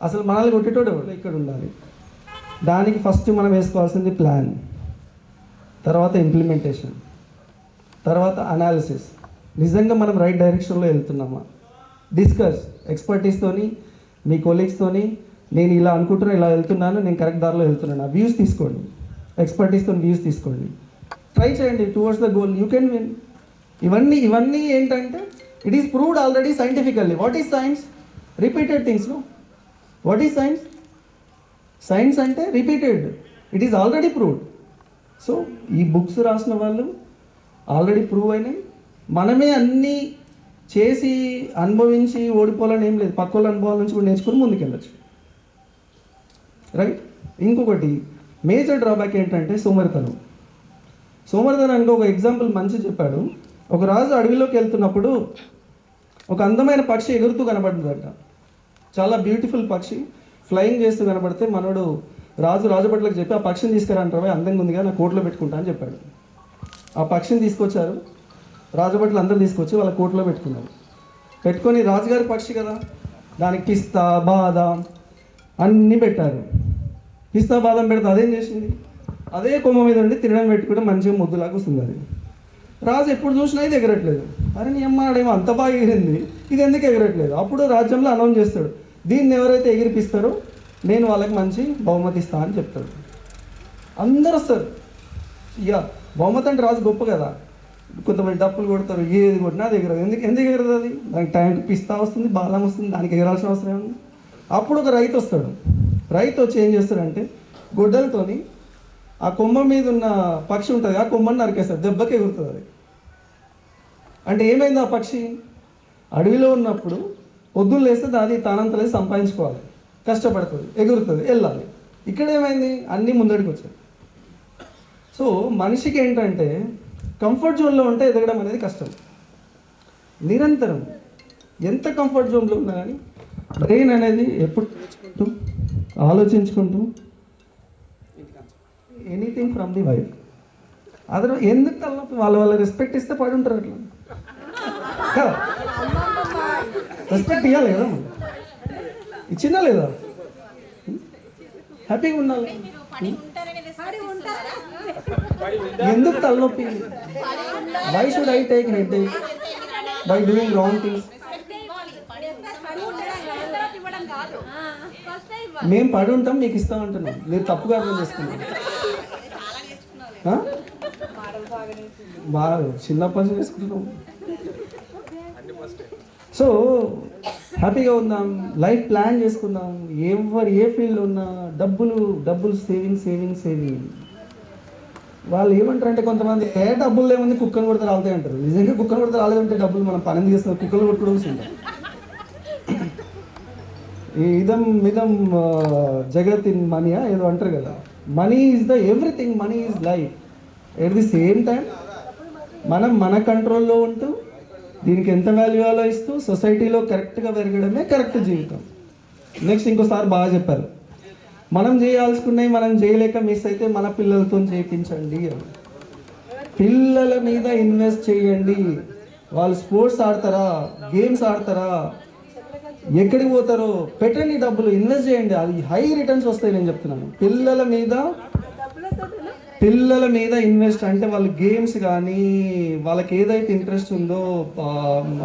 అసలు మనల్ని కొట్టేటోడు ఇక్కడ ఉండాలి. దానికి ఫస్ట్ మనం వేసుకోవాల్సింది ప్లాన్, తర్వాత ఇంప్లిమెంటేషన్, తర్వాత అనాలిసిస్. నిజంగా మనం రైట్ డైరెక్షన్లో వెళ్తున్నామా, డిస్కస్ ఎక్స్పర్టీస్తోని, మీ కొలీగ్స్తోని, నేను ఇలా అనుకుంటున్నా, ఇలా వెళ్తున్నాను, నేను కరెక్ట్ దారిలో వెళ్తున్నాను, వ్యూస్ తీసుకోండి, ఎక్స్పర్టీస్తో వ్యూస్ తీసుకోండి, ట్రై చేయండి towards the goal, you can win. ఇవన్నీ ఏంటంటే it is proved already scientifically. What is science? Repeated things. No, what is science? Science అంటే repeated, it is already proved. So ఈ బుక్స్ రాసిన వాళ్ళు ఆల్రెడీ ప్రూవ్ అయినాయి. మనమే అన్నీ చేసి అనుభవించి ఓడిపోవాలని ఏం లేదు, పక్క వాళ్ళ అనుభవాల నుంచి కూడా నేర్చుకుని ముందుకెళ్ళచ్చు, రైట్. ఇంకొకటి మేజర్ డ్రాబ్యాక్ ఏంటంటే సోమరితనం. సోమరితనానికి ఒక ఎగ్జాంపుల్ మంచి చెప్పాడు. ఒక రాజు అడవిలోకి వెళ్తున్నప్పుడు ఒక అందమైన పక్షి ఎగురుతూ కనబడిందట. చాలా బ్యూటిఫుల్ పక్షి ఫ్లయింగ్ చేస్తూ కనబడితే మనోడు రాజభట్లకు చెప్పి ఆ పక్షిని తీసుకురంటారు, అందంగా ఉందిగా, నా కోట్లో పెట్టుకుంటా అని చెప్పాడు. ఆ పక్షిని తీసుకొచ్చారు, రాజభట్లు అందరూ తీసుకొచ్చి వాళ్ళ కోట్లో పెట్టుకున్నారు. పెట్టుకొని రాజుగారి పక్షి కదా, దానికి పిస్తా బాదం అన్నీ పెట్టారు. పిస్తా బాదం పెడితే అదేం చేసింది, అదే కొమ్మ మీద ఉండి తినడం పెట్టుకుంటే మంచిగా ముద్దులాగా వస్తుంది. అది రాజు ఎప్పుడు చూసినా ఇది ఎగరట్లేదు. అరే నీ అమ్మాడేమో అంత బాగా ఎగిరింది, ఇది ఎందుకు ఎగరట్లేదు. అప్పుడు రాజ్యంలో అనౌన్స్ చేస్తాడు, దీన్ని ఎవరైతే ఎగిరిపిస్తారో నేను వాళ్ళకి మంచి బహుమతి ఇస్తా అని చెప్తాడు. అందరు వస్తారు. ఇక బహుమతి అంటే రాజు గొప్ప కదా, కొంతమంది డప్పులు కొడతారు, ఏది కొట్టినా అది ఎగరదు. ఎందుకు ఎగరదు? అది దానికి టైం పిస్తా వస్తుంది, బాలం వస్తుంది, దానికి ఎగరాల్సిన అవసరం ఏముంది. అప్పుడు ఒక రైతు వస్తాడు. రైతు వచ్చి ఏం చేస్తాడంటే గొడ్డలతోని ఆ కొమ్మ మీద ఉన్న పక్షి ఉంటుంది, ఆ కొమ్మని నరికేస్తారు, దెబ్బకి ఎగురుతుంది అది. అంటే ఏమైంది ఆ పక్షి? అడవిలో ఉన్నప్పుడు పొద్దున్న లేస్తే అది తానంతలేదు సంపాదించుకోవాలి, కష్టపడుతుంది, ఎగురుతుంది, వెళ్ళాలి. ఇక్కడ ఏమైంది? అన్నీ ముందడికి వచ్చాయి. సో మనిషికి ఏంటంటే కంఫర్ట్ జోన్లో ఉంటే ఎదగడం అనేది కష్టం. నిరంతరం ఎంత కంఫర్ట్ జోన్లో ఉన్నా కానీ బ్రెయిన్ అనేది ఎప్పుడు నేర్చుకుంటూ ఆలోచించుకుంటూ anything from the wife. Other ఎందుకు తలనొప్పి? వాళ్ళ రెస్పెక్ట్ ఇస్తే పడి ఉంటారు అట్లా కదా. రెస్పెక్ట్ ఇవ్వాలి కదా, ఇచ్చినా లేదా? హ్యాపీగా ఉండాలి. ఎందుకు తలనొప్పి? Why should I take head by doing wrong things? మేము పడి ఉంటాం, మీకు ఇస్తాం అంటున్నాం, మీరు తప్పుగా అర్థం చేసుకున్నాం. బాగా చిన్నప్పటి నుంచి చేసుకుంటున్నాం. సో హ్యాపీగా ఉందాం, లైఫ్ ప్లాన్ చేసుకుందాం. ఎవరు ఏ ఫీల్డ్లో ఉన్నా డబ్బులు సేవింగ్. వాళ్ళు ఏమంటారు అంటే కొంతమంది డబ్బులు ఏముంది కుక్కను కొడితే రాలుతాయి అంటారు. నిజంగా కుక్కను కొడితే రాలేదంటే డబ్బులు మనం పని చేస్తున్నాం, కుక్కలు కొట్టుకోవడం ఉంటాం. ఇదం జగత్ ఇన్ మనీయా ఏదో అంటారు కదా. Money is the everything, money is life. At the same time మనం మన కంట్రోల్లో ఉంటూ దీనికి ఎంత వాల్యూ ఆలోచిస్తూ సొసైటీలో కరెక్ట్గా పెరగడమే కరెక్ట్ జీవితం. నెక్స్ట్ ఇంకోసారి బాగా చెప్పారు, మనం చేయాల్సుకున్నాయి మనం చేయలేక మిస్ అయితే మన పిల్లలతో చేయించండి. పిల్లల మీద ఇన్వెస్ట్ చేయండి. వాళ్ళు స్పోర్ట్స్ ఆడతారా, గేమ్స్ ఆడతారా, ఎక్కడికి పోతారో పెట్టండి, డబ్బులు ఇన్వెస్ట్ చేయండి, అది హై రిటర్న్స్ వస్తాయి. నేను చెప్తున్నాను, పిల్లల మీద ఇన్వెస్ట్ అంటే వాళ్ళు గేమ్స్ కానీ వాళ్ళకి ఏదైతే ఇంట్రెస్ట్ ఉందో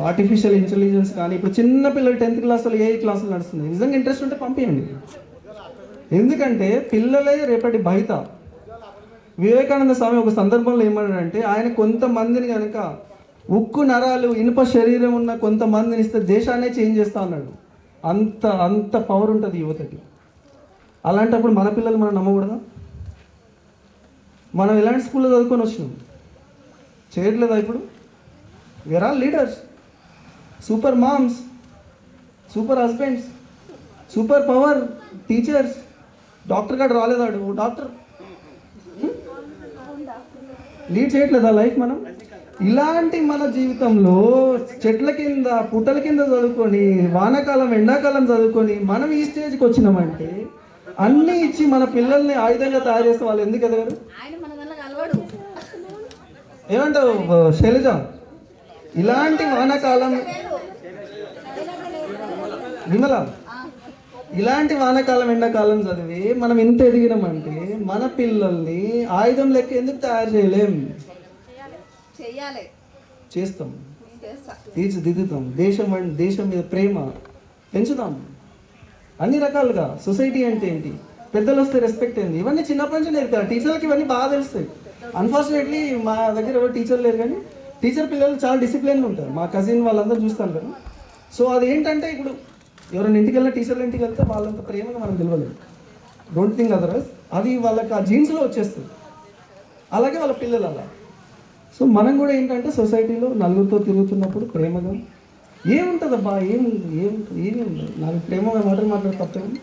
ఆర్టిఫిషియల్ ఇంటెలిజెన్స్ కానీ, ఇప్పుడు చిన్న పిల్లలు 10th క్లాసులు 8th క్లాసులు నడుస్తుంది, నిజంగా ఇంట్రెస్ట్ ఉంటే పంపించండి. ఎందుకంటే పిల్లలే రేపటి బయట. వివేకానంద స్వామి ఒక సందర్భంలో ఏమన్నాడంటే, ఆయన కొంతమందిని కనుక ఉక్కు నరాలు ఇనుప శరీరం ఉన్న కొంతమందిని ఇస్తే దేశాన్నే చేంజ్ చేస్తా అన్నాడు. అంత పవర్ ఉంటుంది యువతకి. అలాంటప్పుడు మన పిల్లలు మనం నమ్మకూడదా? మనం ఎలాంటి స్కూల్లో చదువుకొని వచ్చినాం, చేయట్లేదా? ఇప్పుడు we are all leaders, super moms, super husbands, super power teachers. Doctor గారు రాలేదాడు, డాక్టర్ లీడ్ చేయట్లేదా లైఫ్ మనం? ఇలాంటి మన జీవితంలో చెట్ల కింద పుట్టల కింద చదువుకొని వానాకాలం ఎండాకాలం చదువుకొని మనం ఈ స్టేజ్కి వచ్చినామంటే అన్నీ ఇచ్చి మన పిల్లల్ని ఆయుధంగా తయారు చేస్తే వాళ్ళు ఎందుకు ఎదగరు? ఏమంటావు శైలజ? ఇలాంటి వానాకాలం విమల, ఇలాంటి వానాకాలం ఎండాకాలం చదివి మనం ఎంత ఎదిగినామంటే మన పిల్లల్ని ఆయుధం లెక్క ఎందుకు తయారు చేయలేం? చేస్తాం, తీర్చిదిద్దుతాం. దేశం మీద ప్రేమ పెంచుతాం అన్ని రకాలుగా. సొసైటీ అంటే ఏంటి, పెద్దలు వస్తే రెస్పెక్ట్ ఏంటి, ఇవన్నీ చిన్నప్పటి నుంచి నేర్పారు. టీచర్లకి ఇవన్నీ బాగా తెలుస్తాయి. అన్ఫార్చునేట్లీ మా దగ్గర ఎవరు టీచర్ లేరు, కానీ టీచర్ పిల్లలు చాలా డిసిప్లిన్గా ఉంటారు. మా కజిన్ వాళ్ళందరూ చూస్తాను కదా. సో అది ఏంటంటే ఇప్పుడు ఎవరైనా ఇంటికి వెళ్ళినా టీచర్ల ఇంటికి వెళ్తే వాళ్ళంత ప్రేమగా మనం తెలియలేదు. డోంట్ థింక్ అదర్వైజ్, అది వాళ్ళకి ఆ జీన్స్లో వచ్చేస్తుంది. అలాగే వాళ్ళ పిల్లలు అలా. సో మనం కూడా ఏంటంటే సొసైటీలో నలుగురితో తిరుగుతున్నప్పుడు ప్రేమగా ఏముంటుందబ్బా, ఏమి ఉండదు. నాకు ప్రేమగా మాట్లాడి తప్పేమి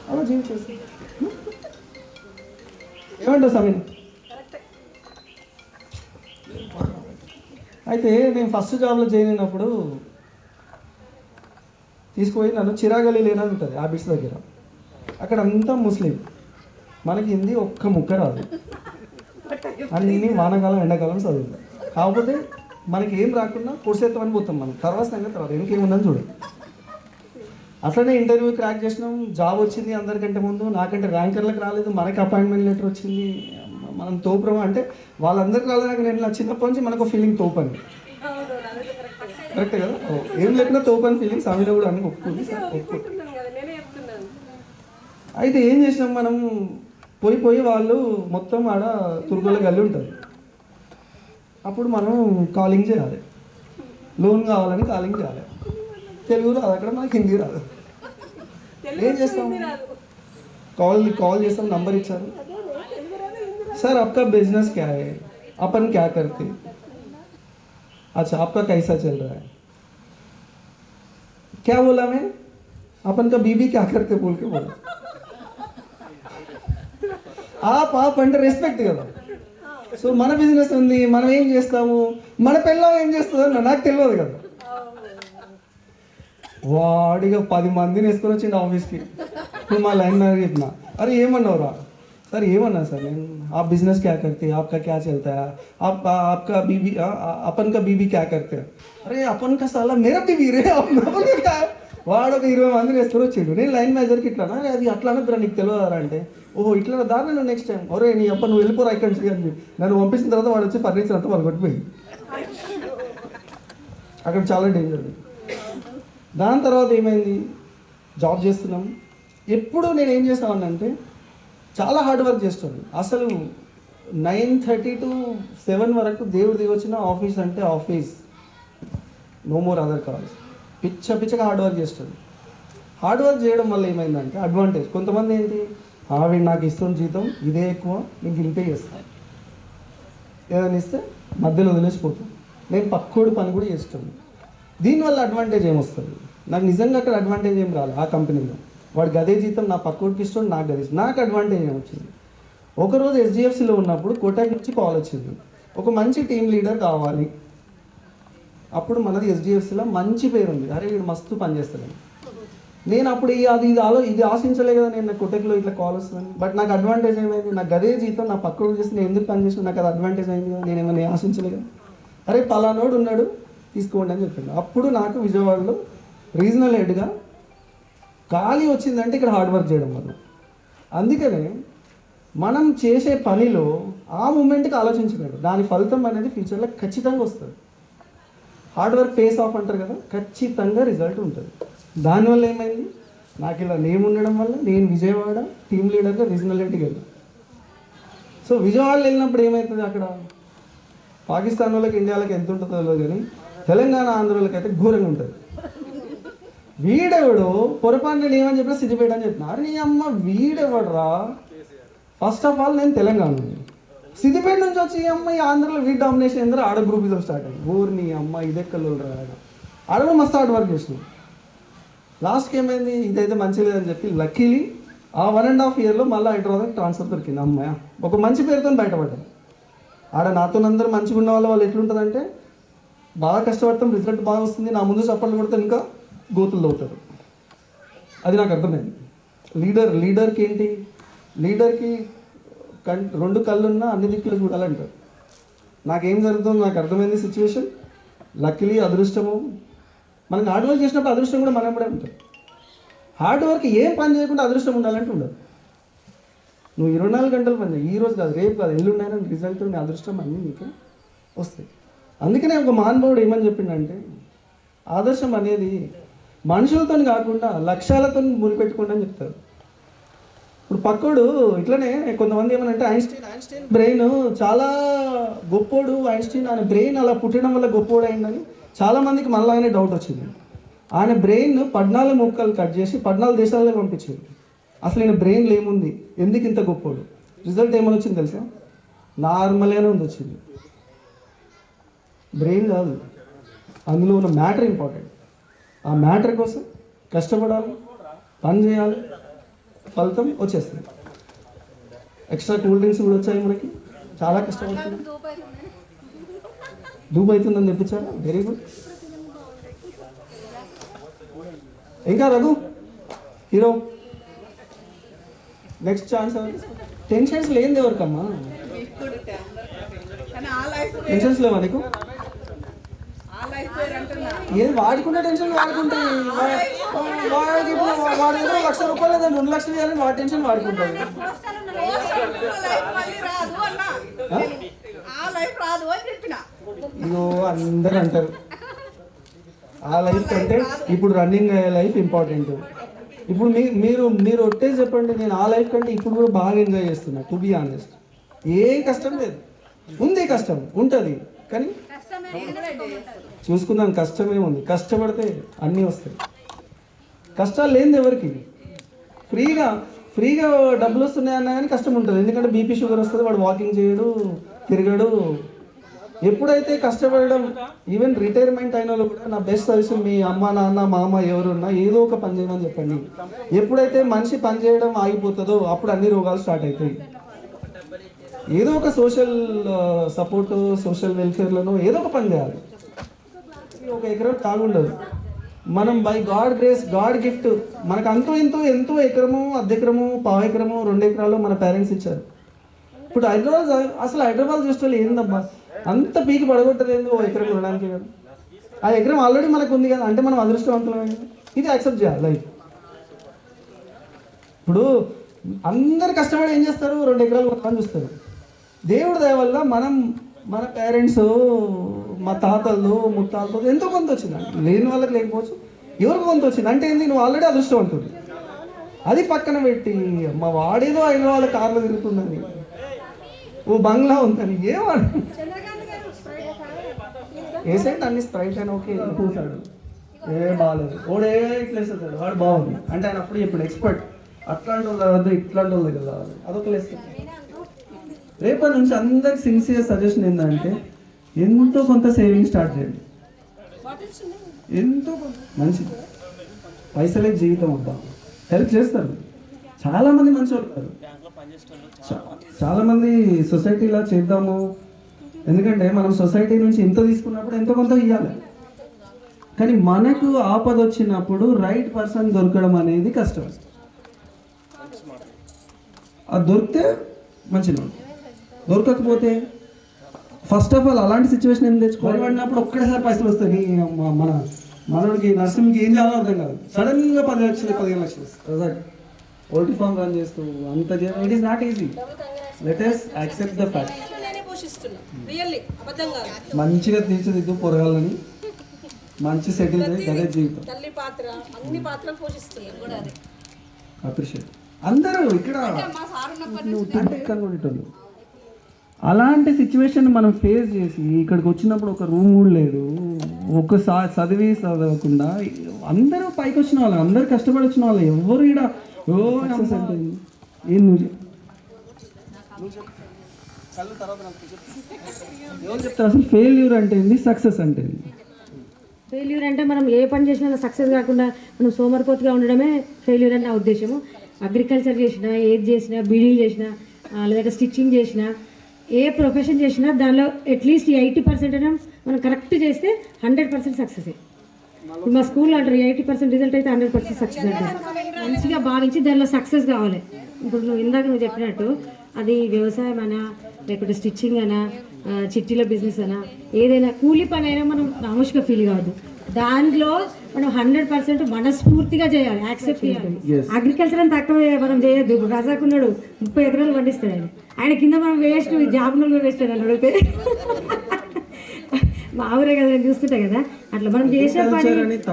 అలా జీవించేసి ఏమంటావు సమీన? అయితే నేను ఫస్ట్ జాబ్లో జాయిన్ అయినప్పుడు తీసుకుపోయి నన్ను చిరాగలి లేనని ఉంటుంది హ్యాబిట్స్ దగ్గర. అక్కడ అంతా ముస్లిం, మనకి హిందీ ఒక్క ముక్క రాదు, అన్ని వానాకాలం ఎండాకాలం చదువుతాం. కాకపోతే మనకి ఏం రాకుండా పొడిసేస్తామని పోతాం మనం. తర్వాత సంగతి ఇంకేముందని చూడండి. అట్లనే ఇంటర్వ్యూ క్రాక్ చేసినాం, జాబ్ వచ్చింది అందరికంటే ముందు. నాకంటే ర్యాంకర్లకు రాలేదు, మనకి అపాయింట్మెంట్ లెటర్ వచ్చింది. మనం తోపురం అంటే వాళ్ళందరికీ రాలేదు. నేను నా చిన్నప్పటి నుంచి మనకు ఫీలింగ్ తోపని, కరెక్ట్ కదా? ఏం లేకుండా తోపని ఫీలింగ్ సమీర కూడా అని ఒప్పుకుంది. అయితే ఏం చేసినాం మనం, పోయి వాళ్ళు మొత్తం ఆడ తుర్గుల గల్లి ఉంటుంది. అప్పుడు మనం కాలింగ్ చేయాలి, లోన్ కావాలని కాలింగ్ చేయాలి. తెలుగు రాదు అక్కడ, మనకి హిందీ రాదు. ఏం చేస్తాం, కాల్ చేస్తాం, నంబర్ ఇచ్చారు, सर आपका बिजनेस क्या है, अपन क्या करते, अच्छा आपका कैसा चल रहा है, क्या बोला मैं, अपन का बीबी क्या करते बोल के बोला. आप అంటే రెస్పెక్ట్ కదా. సో మన బిజినెస్ ఉంది, మనం ఏం చేస్తాము, మన పిల్లం ఏం చేస్తుందో నాకు తెలియదు కదా. వాడిగా 10 మందిని వేసుకొని వచ్చిండు ఆఫీస్కి. ఇప్పుడు మా లైన్ మేనేజర్ చెప్పిన, అరే ఏమన్నావురా, सर ఏమన్నా సార్ నేను, आप बिजनेस क्या करते हैं, आपका क्या चलता है, आपका बीबी अपन का बीबी क्या करते हैं, अरे अपन का साला मेरा बीबी रे, अपन का क्या है. వాడు ఒక 20 మందిని వేసుకొని వచ్చిండు. నేను లైన్ మేనేజర్కి ఇట్లా, అది అట్లా అనద్దురా నీకు తెలియదా అంటే, ఓహో ఇట్లా దారి నేను నెక్స్ట్ టైం, ఒరే నీ అప్ప నువ్వు వెళ్ళిపోరా ఇక్కడ నుంచి అని నన్ను పంపించిన తర్వాత వాడు వచ్చి ఫర్నిచర్ అంతా వాళ్ళు కొట్టిపోయింది. అక్కడ చాలా డేంజర్. దాని తర్వాత ఏమైంది, జాబ్ చేస్తున్నాం. ఎప్పుడు నేను ఏం చేస్తామనంటే చాలా హార్డ్ వర్క్ చేస్తాను. అసలు 9:30 to 7 వరకు దేవుడు దిగొచ్చిన ఆఫీస్ అంటే office, no more other calls. పిచ్చగా హార్డ్ వర్క్ చేస్తాడు. హార్డ్ వర్క్ చేయడం వల్ల ఏమైందంటే అడ్వాంటేజ్, కొంతమంది ఏంటి, వీడు నాకు ఇస్తున్న జీతం ఇదే ఎక్కువ, నేను ఇంతే చేస్తాను, ఏదైనా ఇస్తే మధ్యలో వదిలేసిపోతాను, నేను పక్కోడు పని కూడా చేస్తాను. దీనివల్ల అడ్వాంటేజ్ ఏమొస్తుంది, నాకు నిజంగా అక్కడ అడ్వాంటేజ్ ఏం రాలేదు. ఆ కంపెనీలో వాడు గదే జీతం నా పక్కోడికి ఇష్టం, నాకు గదే, నాకు అడ్వాంటేజ్ ఏమొచ్చింది. ఒకరోజు SGFCలో ఉన్నప్పుడు కోటాక్ నుంచి కాల్ వచ్చింది, ఒక మంచి టీం లీడర్ కావాలి. అప్పుడు మనది SGFCలో మంచి పేరు ఉంది, అరే వీడు మస్తు పనిచేస్తాడని. నేను అప్పుడు ఇది ఆశించలే కదా, నేను కోటక్లో ఇట్లా కాల్ వస్తుందని. బట్ నాకు అడ్వాంటేజ్ ఏమైంది, నాకు అదే జీతం నా పక్కకు చేసి నేను ఎందుకు పని చేసిన, నాకు అది అడ్వాంటేజ్ అయింది కదా, నేను ఏమైనా ఆశించలే కదా. అరే పలానోడు ఉన్నాడు తీసుకోండి అని చెప్పాను. అప్పుడు నాకు విజయవాడలో రీజనల్ హెడ్గా ఖాళీ వచ్చిందంటే ఇక్కడ హార్డ్ వర్క్ చేయడం వల్ల. అందుకనే మనం చేసే పనిలో ఆ మూమెంట్కి ఆలోచించలేదు, దాని ఫలితం అనేది ఫ్యూచర్లో ఖచ్చితంగా వస్తుంది. హార్డ్ వర్క్ పేస్ ఆఫ్ అంటారు కదా, ఖచ్చితంగా రిజల్ట్ ఉంటుంది. దానివల్ల ఏమైంది, నాకు ఇలా నేమ్ ఉండడం వల్ల నేను విజయవాడ టీమ్ లీడర్గా రీజనల్ హెడ్కి వెళ్ళాను. సో విజయవాడలో వెళ్ళినప్పుడు ఏమవుతుంది, అక్కడ పాకిస్తాన్ వాళ్ళకి ఇండియాలోకి ఎంత ఉంటుందో తెలియదు, కానీ తెలంగాణ ఆంధ్రలోకి అయితే ఘోరంగా ఉంటుంది. వీడెవడు పొరపాటు నేను ఏమని చెప్పినా సిద్దిపేట అని చెప్పిన, అరే నీ అమ్మ వీడెవడరా, ఫస్ట్ ఆఫ్ ఆల్ నేను తెలంగాణ, సిద్దిపేట నుంచి వచ్చి ఈ అమ్మాయి ఆంధ్రలో వీడ్ డామినేషన్ ఎందుకు ఆడ గ్రూపిజం స్టార్ట్ అయ్యి, ఊరిని అమ్మ ఇదెక్కలు రాడు ఆడ మస్తు హార్డ్ వర్క్ చేసినాం. లాస్ట్కి ఏమైంది, ఇదైతే మంచి లేదని చెప్పి లక్కీలీ ఆ 1.5 yearలో మళ్ళీ హైదరాబాద్ ట్రాన్స్ఫర్ దొరికింది. అమ్మాయి ఒక మంచి పేరుతో బయటపడ్డాను. ఆడ నాతో అందరూ మంచిగా ఉన్న వాళ్ళు ఎట్లుంటుందంటే, బాగా కష్టపడతాం, రిజల్ట్ బాగా వస్తుంది, నా ముందు చప్పట్లు కొడితే ఇంకా గోతులు అవుతారు. అది నాకు అర్థమైంది. లీడర్కి ఏంటి, లీడర్కి 2 కళ్ళున్నా అన్ని దిక్కులు చూడాలంటారు. నాకేం జరుగుతుందో నాకు అర్థమైంది సిచ్యువేషన్. లక్కీలీ అదృష్టము, మనకి హార్డ్ వర్క్ చేసినప్పుడు అదృష్టం కూడా మనప్పుడే ఉంటుంది. హార్డ్ వర్క్ ఏం పని చేయకుండా అదృష్టం ఉండాలంటే ఉండదు. నువ్వు 24 గంటలు పని చేయి, ఈ రోజు కాదు, రేపు కాదు, ఎల్లుండైనా రిజల్ట్ నీ అదృష్టం అన్నీ నీకే వస్తాయి. అందుకనే ఒక మహానుభావుడు ఏమని చెప్పిండంటే, ఆదర్శం అనేది మనుషులతో కాకుండా లక్ష్యాలతో మురిపెట్టుకోండి అని చెప్తారు. ఇప్పుడు పక్కోడు ఇట్లనే కొంతమంది ఏమనంటే ఐన్స్టీన్ బ్రెయిన్ చాలా గొప్పోడు, ఐన్స్టీన్ ఆయన బ్రెయిన్ అలా పుట్టడం వల్ల గొప్పోడు అయిందని చాలామందికి మళ్ళీ ఆయన డౌట్ వచ్చింది. ఆయన బ్రెయిన్ 14 ముక్కలు కట్ చేసి 14 దేశాలలో పంపించారు. అసలు ఆయన బ్రెయిన్లో ఏముంది, ఎందుకు ఇంత గొప్పోడు, రిజల్ట్ ఏమని వచ్చింది తెలుసా, నార్మల్గానే ఉంది వచ్చింది. బ్రెయిన్ కాదు, అందులో ఉన్న మ్యాటర్ ఇంపార్టెంట్. ఆ మ్యాటర్ కోసం కష్టపడాలి, పని చేయాలి, ఫలితం వచ్చేస్తుంది. ఎక్స్ట్రా కూల్ డ్రింక్స్ కూడా వచ్చాయి మనకి, చాలా కష్టపడుతుంది. దూపు అవుతుందని తెప్పించారా, వెరీ గుడ్. ఇంకా Raghu hero next chance. Tensions లేనిది ఎవరికమ్మా, టెన్షన్స్ లేవా నీకు? ఏది వాడుకుంటే టెన్షన్ వాడుకుంటే వాడికి వాడి దగ్గర 1,00,000 రూపాయలు లేదా 2 లక్షలు ఇవ్వాలని వాడి టెన్షన్ వాడుకుంటాడు. ఇగో అందరూ అంటారు ఆ లైఫ్ కంటే ఇప్పుడు రన్నింగ్ అయ్యే లైఫ్ ఇంపార్టెంట్. ఇప్పుడు మీరు ఒట్టే చెప్పండి, నేను ఆ లైఫ్ కంటే ఇప్పుడు కూడా బాగా ఎంజాయ్ చేస్తున్నా. టు బీ ఆనెస్ట్, ఏం కష్టం లేదు, ఉంది కష్టం ఉంటుంది కానీ చూసుకుందాం, కష్టమే ఉంది. కష్టపడితే అన్నీ వస్తాయి. కష్టాలు లేనిది ఎవరికి, ఫ్రీగా డబ్బులు వస్తున్నాయి అన్నా కానీ కష్టం ఉంటుంది. ఎందుకంటే బీపీ షుగర్ వస్తుంది, వాడు వాకింగ్ చేయడు, తిరగడు. ఎప్పుడైతే కష్టపడడం, ఈవెన్ రిటైర్మెంట్ అయిన వాళ్ళు కూడా నా బెస్ట్ సజెషన్, మీ అమ్మ నాన్న మామ ఎవరున్నా ఏదో ఒక పని చేయమని చెప్పండి. ఎప్పుడైతే మనిషి పని చేయడం ఆగిపోతుందో అప్పుడు అన్ని రోగాలు స్టార్ట్ అవుతాయి. ఏదో ఒక సోషల్ సపోర్ట్, సోషల్ వెల్ఫేర్లను ఏదో ఒక పని చేయాలి. ఒక ఎకరం తాగుండదు. మనం by God grace, God gift మనకు ఎంతో ఎకరము, అర్ధెకరము, పావు ఎకరము, 2 ఎకరాలు మన పేరెంట్స్ ఇచ్చారు. ఇప్పుడు హైదరాబాద్ చూస్తే ఏందబ్బా అంత పీకి పడగొట్టలేదు ఓ ఎకరం ఉండడానికి కదా. ఆ ఎకరం ఆల్రెడీ మనకు ఉంది కదా, అంటే మనం అదృష్టవంతులమే. ఇది యాక్సెప్ట్ చేయాలి లైఫ్. ఇప్పుడు అందరు కష్టపడి ఏం చేస్తారు, 2 ఎకరాలు కొనాలని చూస్తారు. దేవుడి దయ వల్ల మన పేరెంట్స్, మా తాతలు ముత్తాతలు ఎంతో కొంత వచ్చిందండి. లేని వాళ్ళకి లేకపోవచ్చు, ఎవరికి కొంత వచ్చింది అంటే ఏంది, నువ్వు ఆల్రెడీ అదృష్టవంతుడు. అది పక్కన పెట్టి మా వాడేదో అయిన వాళ్ళ కార్లో తిరుగుతుందని, ఓ బంగ్లా ఉందని ఏవాడు వేసేంటి అన్ని స్ప్రైట్ అని ఓకే చూసాడు, ఏ బాగాలేదు, ఓడే ఇట్లా వేసేస్తాడు, వాడు బాగుంది అంటే ఆయన అప్పుడు ఇప్పుడు ఎక్స్పర్ట్. అట్లాంటి వాళ్ళు వద్దు, ఇట్లాంటి వాళ్ళ దగ్గర రావాలి, అదొక వేస్తాడు. రేపటి నుంచి అందరికి సిన్సియర్ సజెషన్ ఏంటంటే ఎంతో కొంత సేవింగ్ స్టార్ట్ చేయండి. ఎంతో మంచిది, పైసలే జీవితం అబ్బా. హెల్ప్ చేస్తారు, చాలామంది మంచి వాళ్ళు, చాలామంది సొసైటీలా చేద్దాము. ఎందుకంటే మనం సొసైటీ నుంచి ఎంత తీసుకున్నప్పుడు ఎంతో కొంత ఇవ్వాలి. కానీ మనకు ఆపద వచ్చినప్పుడు రైట్ పర్సన్ దొరకడం అనేది కష్టం. అది దొరికితే మంచిగా, దొరకకపోతే ఫస్ట్ ఆఫ్ ఆల్ అలాంటి సిచ్యువేషన్ ఏం తెచ్చుకోవాలి. పడినప్పుడు ఒక్కడేసారి పైసలు వస్తాయి. మనోడికి నర్సింగ్కి ఏం చేయాలో అర్థం కాదు. సడన్గా 10 లక్షలు 15 లక్షలు వస్తాయి. పోల్ట్రీ ఫామ్ రన్ చేస్తూ అంత it is not easy. Let us accept the fact. మంచిగా తీర్చిదిద్దు పొరగాలని, మంచి సెటిల్ అదే జీవితం. అప్రిషియేట్ అందరూ ఇక్కడ అలాంటి సిచ్యువేషన్ మనం ఫేస్ చేసి ఇక్కడికి వచ్చినప్పుడు ఒక రూమ్ కూడా లేదు, ఒకసారి చదవకుండా అందరూ పైకి వచ్చిన వాళ్ళు, అందరూ కష్టపడి వచ్చిన వాళ్ళు, ఎవరు ఇక్కడ ఏం ఎవరు చెప్తారు అసలు ఫెయిల్యూర్ అంటే ఏంది, సక్సెస్ అంటే ఏంది? ఫెయిల్యూర్ అంటే మనం ఏ పని చేసినా సక్సెస్ కాకుండా మనం సోమరిపోతుగా ఉండడమే ఫెయిల్యూర్ అని నా ఉద్దేశము. అగ్రికల్చర్ చేసినా, ఏది చేసినా, బీడీలు చేసినా, లేదంటే స్టిచ్చింగ్ చేసినా, ఏ ప్రొఫెషన్ చేసినా దానిలో అట్లీస్ట్ 80% అయినా మనం కరెక్ట్ చేస్తే 100% సక్సెస్. మా స్కూల్లో అంటారు 80% రిజల్ట్ అయితే 100% సక్సెస్ అంటారు. మంచిగా భావించి దానిలో సక్సెస్ కావాలి. ఇప్పుడు నువ్వు చెప్పినట్టు అది వ్యవసాయం అనా, లేకపోతే స్టిచ్చింగ్ అనా, చిట్టీల బిజినెస్ అనా, ఏదైనా కూలి పని అయినా మనం నామోష్గా ఫీల్ కావద్దు. దాంట్లో మనం 100% మనస్ఫూర్తిగా చేయాలి, యాక్సెప్ట్ చేయాలి. అగ్రికల్చర్ అని తక్కువ మనం చేయొద్దు. ఇప్పుడు రజాక్ ఉన్నాడు, 30 ఎకరాలు పండిస్తాడు. ఆయన కింద మనం వేస్ట్, జాబ్ నుండి వేస్ట్ అని అడిగితే మా ఊరే కదా, నేను చూస్తుంటా కదా. అట్లా మనం చేసే పని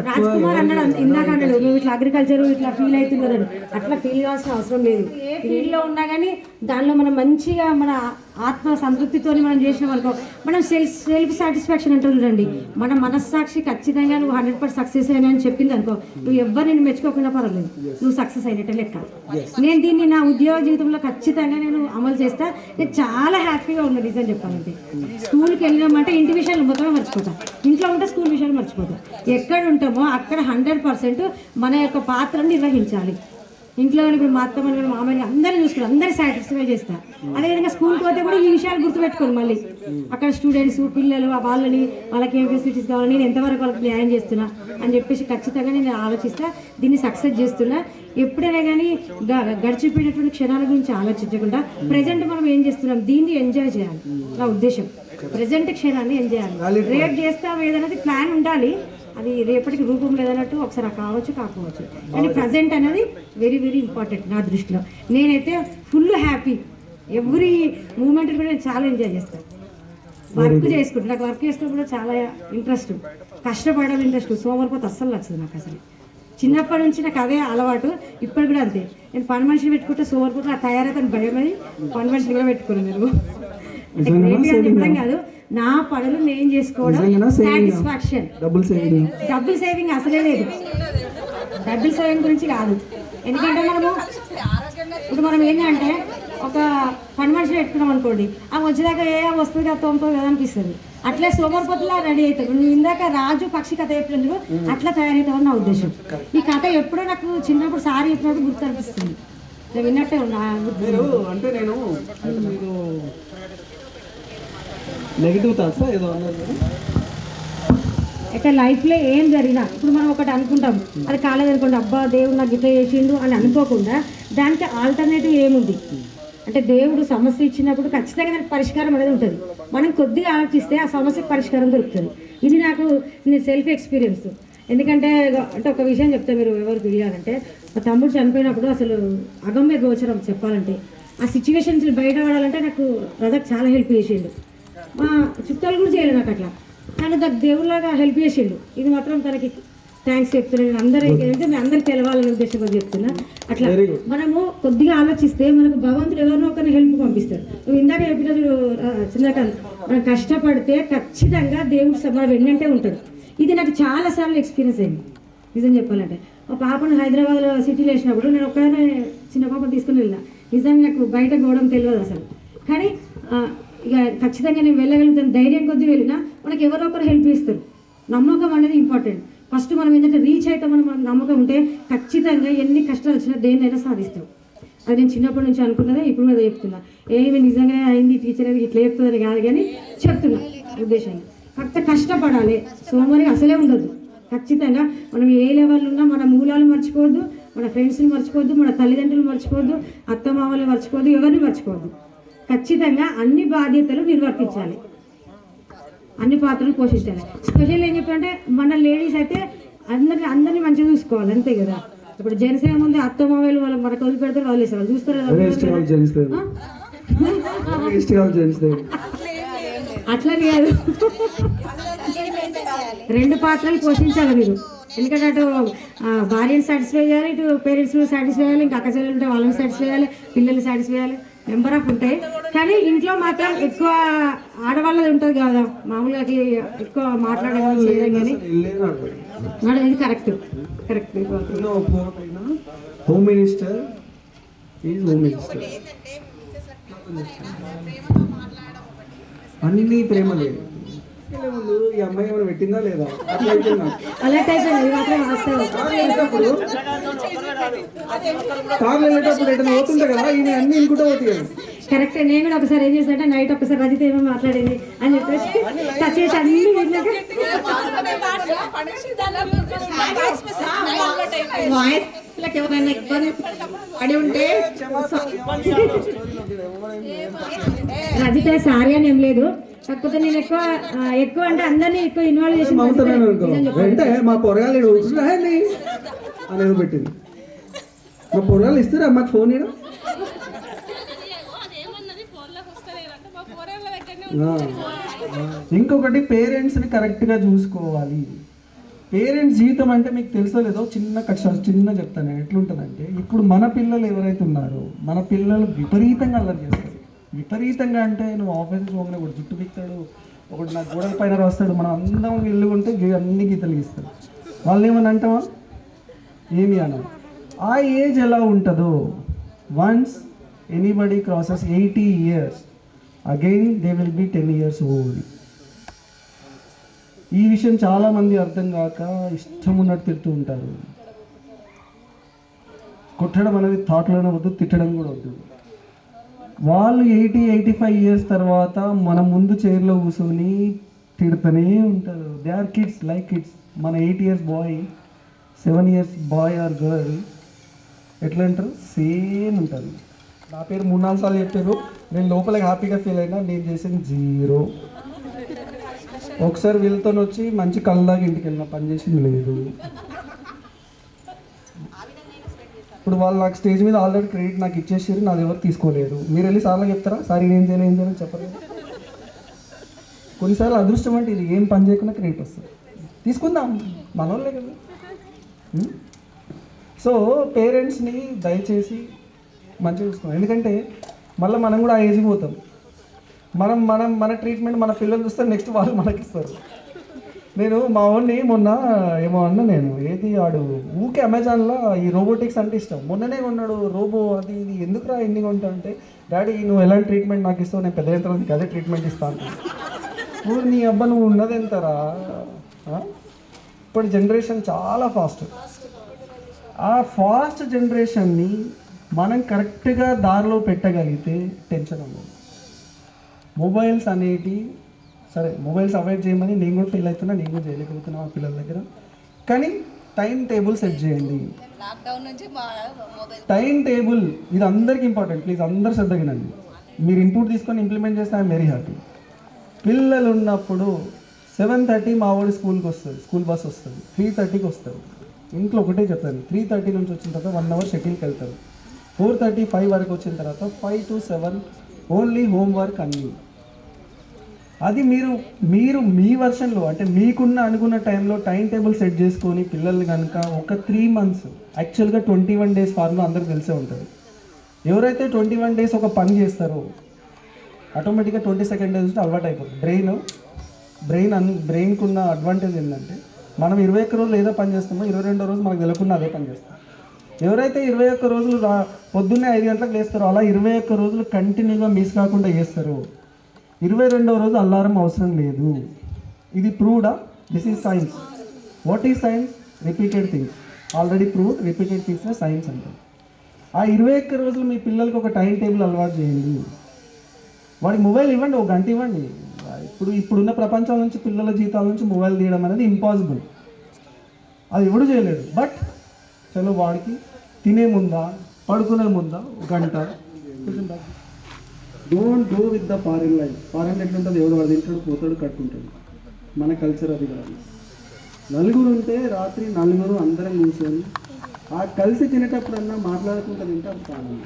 రాజ్ కుమార్ అన్నాడు ఇందాక, అన్నాడు మేము ఇట్లా అగ్రికల్చర్ ఇట్లా ఫీల్ అవుతున్నారని. అట్లా ఫీల్ కావాల్సిన అవసరం లేదు. ఏ ఫీల్డ్లో ఉన్నా కానీ దానిలో మనం మంచిగా మన ఆత్మ సంతృప్తితో మనం చేసిన వాళ్ళకు మనం సెల్ఫ్ సాటిస్ఫాక్షన్ అంటారు చూడండి. మన మనస్సాక్షి ఖచ్చితంగా నువ్వు 100% సక్సెస్ అయినా అని చెప్పింది అనుకో, నువ్వు ఎవ్వరు నేను మెచ్చుకోకుండా పర్వాలేదు, నువ్వు సక్సెస్ అయినట్టే లెక్క. నేను దీన్ని నా ఉద్యోగ జీవితంలో ఖచ్చితంగా నేను అమలు చేస్తా. నేను చాలా హ్యాపీగా ఉన్నాను నిజం చెప్పాలంటే. స్కూల్కి వెళ్ళినామంటే ఇంటి విషయాలు మొత్తమే మర్చిపోతాం, ఇంట్లో ఉంటే స్కూల్ విషయాలు మర్చిపోతాం. ఎక్కడ ఉంటామో అక్కడ 100% మన యొక్క పాత్రను నిర్వహించాలి. ఇంట్లో ఇప్పుడు మా అత్తమ్మని మామయ్య అందరినీ చూసుకుని అందరూ సాటిస్ఫై చేస్తారు. అదేవిధంగా స్కూల్కి పోతే కూడా ఈ విషయాలు గుర్తుపెట్టుకోండి. మళ్ళీ అక్కడ స్టూడెంట్స్ పిల్లలు వాళ్ళకి ఏం ఫెసిలిటీస్ కావాలి, నేను ఎంతవరకు వాళ్ళకి న్యాయం చేస్తున్నా అని చెప్పేసి ఖచ్చితంగా నేను ఆలోచిస్తా. దీన్ని సక్సెస్ చేస్తున్నా. ఎప్పుడైనా కానీ గడిచిపోయినటువంటి క్షణాల గురించి ఆలోచించకుండా ప్రజెంట్ మనం ఏం చేస్తున్నాం దీన్ని ఎంజాయ్ చేయాలి. నా ఉద్దేశం ప్రజెంట్ క్షణాన్ని ఎంజాయ్ చేయాలి. రేపు చేస్తాం ఏదనేది ప్లాన్ ఉండాలి. అది రేపటికి రూపం లేదన్నట్టు ఒకసారి కావచ్చు కాకపోవచ్చు, కానీ ప్రజెంట్ అనేది వెరీ వెరీ ఇంపార్టెంట్ నా దృష్టిలో. నేనైతే ఫుల్ హ్యాపీ. ఎవ్రీ మూమెంట్ కూడా నేను చాలా ఎంజాయ్ చేస్తాను. వర్క్ చేసుకుంటాను, నాకు వర్క్ చేసుకున్నప్పుడు చాలా ఇంట్రెస్ట్, కష్టపడడం ఇంట్రెస్ట్. సోమరిపోతే అస్సలు నచ్చదు నాకు అసలు. చిన్నప్పటి నుంచి నాకు అదే అలవాటు, ఇప్పుడు కూడా అంతే. నేను పని మనిషిని పెట్టుకుంటే సోమరిపోతే నాకు తయారైతే భయం అని పని మనిషిని కూడా పెట్టుకున్నాను. నేను చెప్పడం కాదు, నా పనులు నేను చేసుకోవడం సాటిస్ఫాక్షన్. డబ్బుల్ సేవింగ్ అసలే లేదు, డబ్బుల్ సేవింగ్ గురించి కాదు. ఎందుకంటే మనము ఇప్పుడు మనం ఏంటంటే ఒక పని మనిషిని పెట్టుకున్నాం అనుకోండి, ఆ వచ్చేదాకా ఏ వస్తుంది కదా తోముతుంది కదా అనిపిస్తుంది. అట్లే సోమరిపోతులా రెడీ అవుతాడు. నువ్వు ఇందాక రాజు పక్షి కథ చెప్పినందుకు అట్లా తయారవుతావని నా ఉద్దేశం. ఈ కథ ఎప్పుడో నాకు చిన్నప్పుడు సారి చెప్పినప్పుడు గుర్తు అనిపిస్తుంది. నేను విన్నట్టే ఉన్నా. మీరు అంటే నేను మీరు నెగిటివ్ థాట్సా ఏదో అన్నారు. అయితే లైఫ్లో ఏం జరిగినా ఇప్పుడు మనం ఒకటి అనుకుంటాం, అది కాలేదు అనుకోండి, అబ్బా దేవుడు నాకు ఇట్లా చేసిండు అని అనుకోకుండా దానికి ఆల్టర్నేటివ్ ఏముంది అంటే దేవుడు సమస్య ఇచ్చినప్పుడు ఖచ్చితంగా దానికి పరిష్కారం అనేది ఉంటుంది. మనం కొద్దిగా ఆలోచిస్తే ఆ సమస్యకు పరిష్కారం దొరుకుతుంది. ఇది నాకు సెల్ఫ్ ఎక్స్పీరియన్స్. ఎందుకంటే అంటే ఒక విషయం చెప్తే మీరు ఎవరికి వినాలంటే, మా తమ్ముడు చనిపోయినప్పుడు అసలు అగమ్య గోచరం చెప్పాలంటే ఆ సిచ్యువేషన్స్ బయటపడాలంటే నాకు రజాక్ చాలా హెల్ప్ చేసిండు. మా చుట్టాలు కూడా చేయలేదు నాకు అట్లా, కానీ నాకు దేవుళ్ళగా హెల్ప్ చేసిండు. ఇది మాత్రం తనకి థ్యాంక్స్ చెప్తున్నాను. నేను అందరికీ మీ అందరికి తెలవాలనే ఉద్దేశంతో చెప్తున్నా. అట్లా మనము కొద్దిగా ఆలోచిస్తే మనకు భగవంతుడు ఎవరినో ఒకరిని హెల్ప్ పంపిస్తాడు. నువ్వు ఇందాక చెప్పిన చంద్రకాంత్, మనం కష్టపడితే ఖచ్చితంగా దేవుడు మన వెన్నంటే ఉంటాడు. ఇది నాకు చాలాసార్లు ఎక్స్పీరియన్స్ అయింది నిజం చెప్పాలంటే. మా పాపను హైదరాబాద్లో సిటీలో వేసినప్పుడు నేను ఒక్కనే చిన్న పాపను తీసుకుని వెళ్ళిన. నిజంగా నాకు బయట పోవడం తెలియదు అసలు, కానీ ఇక ఖచ్చితంగా నేను వెళ్ళగలుగుతాను. ధైర్యం కొద్ది వెళ్ళినా మనకి ఎవరో ఒకరు హెల్ప్ చేస్తారు. నమ్మకం అనేది ఇంపార్టెంట్. ఫస్ట్ మనం ఏంటంటే రీచ్ అయితే మనం నమ్మకం ఉంటే ఖచ్చితంగా ఎన్ని కష్టాలు వచ్చినా దేన్నైనా సాధిస్తాం. అది నేను చిన్నప్పటి నుంచి అనుకున్నదే, ఇప్పుడు కూడా చెప్తున్నా. ఏమి నిజంగానే అయింది టీచర్ అనేది ఇట్లా చెప్తుందని కాదు, కానీ చెప్తున్నా ఉద్దేశంగా. కాకపోతే కష్టపడాలి, సోమరి అసలే ఉండదు. ఖచ్చితంగా మనం ఏ లెవెల్ ఉన్నా మన మూలాలు మర్చిపోవద్దు, మన ఫ్రెండ్స్ని మర్చిపోవద్దు, మన తల్లిదండ్రులు మర్చిపోవద్దు, అత్తమామలు మర్చిపోవద్దు, ఎవరిని మర్చిపోవద్దు. ఖచ్చితంగా అన్ని బాధ్యతలు నిర్వర్తించాలి, అన్ని పాత్రలు పోషించాలి. స్పెషల్ ఏం చెప్పాలంటే మన లేడీస్ అయితే అందరినీ మంచిగా చూసుకోవాలి, అంతే కదా. ఇప్పుడు జెంట్స్ ఏముంది, అత్తమామలు వాళ్ళు మనకు వదిలి పెడతారు, వదిలేస్తారు, వాళ్ళు చూస్తారు అట్లని కాదు. రెండు పాత్రలు పోషించాలి మీరు. ఎందుకంటే అటు భార్యను సాటిస్ఫై చేయాలి, ఇటు పేరెంట్స్ని సాటిస్ఫై చేయాలి, ఇంకా అక్క చెల్లెలు ఉంటే వాళ్ళని సాటిస్ఫై చేయాలి, పిల్లల్ని సాటిస్ఫై చేయాలి, నెంబర్ ఆఫ్ ఉంటాయి. కానీ ఇంట్లో మాత్రం ఎక్కువ ఆడవాళ్ళది ఉంటుంది కదా, మామూలుగా ఎక్కువ మాట్లాడడం చేయడం. కానీ ఇది correct correct. Home minister is home minister. అన్ని ప్రేమ లేదు. ముందు ఈ అమ్మాయి ఏమైనా పెట్టిందా లేదా అట్లా అయిపోయిందా? కార్లు వెళ్ళేటప్పుడు ఎక్కడ పోతుంటా కదా, ఈయన అన్ని ఇంకుంటూ పోతాయి. కరెక్ట్. నేను కూడా ఒకసారి ఏం చేస్తానంటే నైట్ ఒకసారి రజిత ఏమో మాట్లాడింది అని చెప్పేసి టచ్ చేసి అన్ని ఎవరైనా ఇబ్బంది పడి ఉంటే రజిత సారీ అని ఏం లేదు, కాకపోతే నేను ఎక్కువ అంటే అందరినీ ఎక్కువ ఇన్వాల్వ్ చేసి అంటే మా పొరగాలు అనేది పెట్టింది. మా పొరగాలు ఇస్తారా మాకు ఫోన్ ఇవ్వడం. ఇంకొకటి పేరెంట్స్ని కరెక్ట్గా చూసుకోవాలి. పేరెంట్స్ జీవితం అంటే మీకు తెలుసో లేదో చిన్న చెప్తాను ఎట్లుంటుందంటే, ఇప్పుడు మన పిల్లలు ఎవరైతే ఉన్నారో మన పిల్లలు విపరీతంగా అల్లరి చేస్తారు. విపరీతంగా అంటే నువ్వు ఆఫీస్కి పోగానే ఒకటి జుట్టు పిక్తాడు, ఒకటి నా గోడల పైన రాస్తాడు, మనం అందరం ఇల్లు ఉంటే అన్ని గీతలు గీస్తాడు. వాళ్ళు ఏమని అంటావా, ఏమి అన్నా. ఆ ఏజ్ ఎలా ఉంటుందో, once anybody crosses 80 years again they will be 10 years old. ఈ విషయం చాలామంది అర్థం కాక ఇష్టం ఉన్నట్టు తిడుతూ ఉంటారు. కొట్టడం అనేది థాట్లోనే వద్దు, తిట్టడం కూడా వద్దు. వాళ్ళు 80-85 years తర్వాత మన ముందు చైర్లో కూర్చొని తిడుతూనే ఉంటారు. They are kids like kids. మన 8 years boy 7 years boy or girl ఎట్లా అంటారు, సేమ్ ఉంటారు. నా పేరు 3-4 సార్లు చెప్పారు, నేను లోపల హ్యాపీగా ఫీల్ అయినా, నేను చేసింది 0. ఒకసారి వీళ్ళతో వచ్చి మంచి కళ్ళలాగా ఇంటికి వెళ్ళిన, పని చేసింది లేదు. ఇప్పుడు వాళ్ళు నాకు స్టేజ్ మీద ఆల్రెడీ క్రెడిట్ నాకు ఇచ్చేసారు, నాది ఎవరు తీసుకోలేదు. మీరు వెళ్ళి సార్లు చెప్తారా, సార్ ఏం చేయాలి చెప్పలేదు. కొన్నిసార్లు అదృష్టం అంటే ఇది, ఏం పని చేయకుండా క్రెడిట్ వస్తుంది, తీసుకుందాం, మనోళ్ళే కదా. సో పేరెంట్స్ని దయచేసి మంచిగా చూస్తున్నాం. ఎందుకంటే మళ్ళీ మనం కూడా ఆ ఏజ్కి పోతాం. మన ట్రీట్మెంట్ మన పిల్లలు చూస్తారు, నెక్స్ట్ వాళ్ళు మనకి ఇస్తారు. నేను మా వాడిని మొన్న ఏమో అన్నా నేను ఏది ఆడు ఊకే అమెజాన్లో ఈ రోబోటిక్స్ అంటే ఇష్టం. మొన్ననే కొన్నాడు రోబో అది ఇది ఎందుకురా ఎన్ని కొంటా అంటే డాడీ నువ్వు ఎలాంటి ట్రీట్మెంట్ నాకు ఇస్తావు నేను పెద్ద తర్వాత నీకు అదే ట్రీట్మెంట్ ఇస్తాను. ఊరు నీ అబ్బా నువ్వు ఉన్నది ఎంతరా. ఇప్పుడు జనరేషన్ చాలా ఫాస్ట్. ఆ ఫాస్ట్ జనరేషన్ని మనం కరెక్ట్గా దారిలో పెట్టగలిగితే టెన్షన్ ఉండదు. మొబైల్స్ అనేటి సరే మొబైల్స్ అవాయిడ్ చేయమని నేను కూడా ఫీల్ అవుతున్నా, నేను కూడా చేయలేకపోతున్నా మా పిల్లల దగ్గర. కానీ టైం టేబుల్ సెట్ చేయండి. టైం టేబుల్ ఇది అందరికీ ఇంపార్టెంట్. ప్లీజ్ అందరు శ్రద్ధగినండి. మీరు ఇన్పుట్ తీసుకొని ఇంప్లిమెంట్ చేస్తే ఐఎమ్ వెరీ హ్యాపీ. పిల్లలు ఉన్నప్పుడు 7:30 మా వాడు స్కూల్కి వస్తుంది, స్కూల్ బస్ వస్తుంది, 3:30కి వస్తారు. ఇంట్లో ఒకటే చెప్తాను 3:30 నుంచి వచ్చిన తర్వాత 1 అవర్ షటిల్కి వెళ్తారు. 4:30 5 వరకు వచ్చిన తర్వాత 5 to 7 ఓన్లీ హోంవర్క్ అన్నీ. అది మీరు మీ వర్షన్లో అంటే మీకున్న అనుకున్న టైంలో టైం టేబుల్ సెట్ చేసుకొని పిల్లల్ని కనుక ఒక 3 months యాక్చువల్గా 21 days ఫార్ములా అందరికి తెలిసే ఉంటుంది. ఎవరైతే 21 days ఒక పని చేస్తారో ఆటోమేటిక్గా 22nd day నుంచి అలవాటు అయిపోతుంది. బ్రెయిన్కి ఉన్న అడ్వాంటేజ్ ఏంటంటే మనం 21 రోజులు ఏదో పని చేస్తామో 22వ రోజు మనకు తెలియకుండా అదే పని చేస్తాం. ఎవరైతే 21 రోజులు పొద్దున్నే 5 గంటలకు లేస్తారో అలా 21 రోజులు కంటిన్యూగా మిస్ కాకుండా చేస్తారు. 22వ రోజు అల్లారం అవసరం లేదు. ఇది ప్రూవ్డా? This is science. What is science? Repeated things. Already proved repeated things science అంటారు. ఆ 21 రోజులు మీ పిల్లలకి ఒక టైం టేబుల్ అలవాటు చేయండి. వాడికి మొబైల్ ఇవ్వండి, 1 గంట ఇవ్వండి. ఇప్పుడున్న ప్రపంచం నుంచి పిల్లల జీవితాల నుంచి మొబైల్ తీయడం అనేది ఇంపాసిబుల్. అది ఎవడు చేయలేడు. బట్ చలో వాడికి తినే ముందా పడుకునే ముందా 1 గంట don't go with the foreign life. Foreign ఎట్లుంటుంది? ఎవడు వాడు తింటాడు, పోతాడు, కట్టుకుంటాడు. మన కల్చర్ అది కాదు. నలుగురు ఉంటే రాత్రి నలుగురు అందరం కూర్చొని ఆ కలిసి తినేటప్పుడన్నా మాట్లాడుకుంటూ తింటే అది కాదు.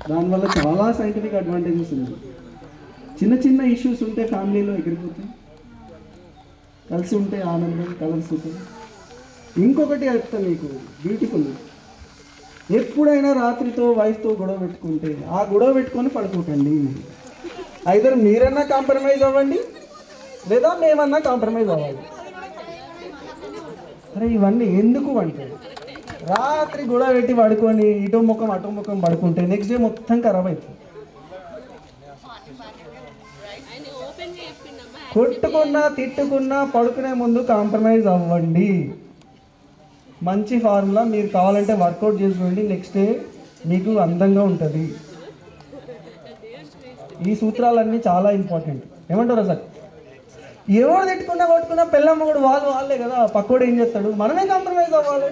దానివల్ల చాలా సైంటిఫిక్ అడ్వాంటేజెస్ ఉన్నాయి. చిన్న చిన్న ఇష్యూస్ ఉంటే ఫ్యామిలీలో ఎగిరిపోతాయి. కలిసి ఉంటే ఆనందం, కలర్స్ ఉంటాయి. ఇంకొకటి చెప్తాను మీకు బ్యూటిఫుల్. ఎప్పుడైనా రాత్రితో వైఫ్తో గొడవ పెట్టుకుంటే ఆ గొడవ పెట్టుకొని పడుకోకండి. ఐదర్ మీరన్నా కాంప్రమైజ్ అవ్వండి లేదా మేమన్నా కాంప్రమైజ్ అవ్వాలి. అరే ఇవన్నీ ఎందుకు అంటే రాత్రి గొడవ పెట్టి పడుకొని ఇటో ముఖం అటో ముఖం పడుకుంటే నెక్స్ట్ డే మొత్తం ఖరాబ్ అవుతుంది. కొట్టుకున్నా తిట్టుకున్నా పడుకునే ముందు కాంప్రమైజ్ అవ్వండి. మంచి ఫార్ములా. మీరు కావాలంటే వర్కౌట్ చేసుకోండి. నెక్స్ట్ డే మీకు అందంగా ఉంటుంది. ఈ సూత్రాలన్నీ చాలా ఇంపార్టెంట్. ఏమంటారా సార్? ఎవరు తిట్టుకున్నా కొట్టుకున్నా పిల్లమ్మ కూడా వాళ్ళే కదా. పక్కోడు ఏం చేస్తాడు? మనమే కాంప్రమైజ్ అవ్వాలి.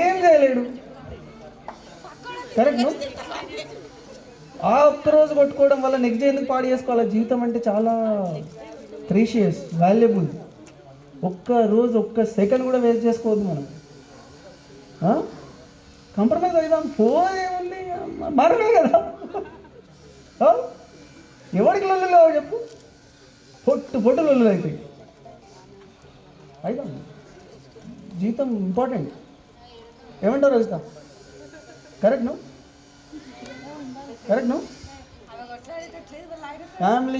ఏం చేయలేడు. కరెక్ట్. ఆ ఒక్కరోజు కొట్టుకోవడం వల్ల నెక్స్ట్ డే ఎందుకు పాడు చేసుకోవాలి? జీవితం అంటే చాలా ప్రీషియస్, వాల్యుబుల్. ఒక్క రోజు ఒక్క సెకండ్ కూడా వేస్ట్ చేసుకోవద్దు మనం. కాంప్రమైజ్ అవుదాం. పోయేముంది, మనమే కదా. ఎవరికి లొల్లులో చెప్పు, పొట్టు లొల్లులు అయితే అయిదాం. జీవితం ఇంపార్టెంట్. ఏమంటారు రజిత? కరెక్ట్ నువ్వు ఫ్యామిలీ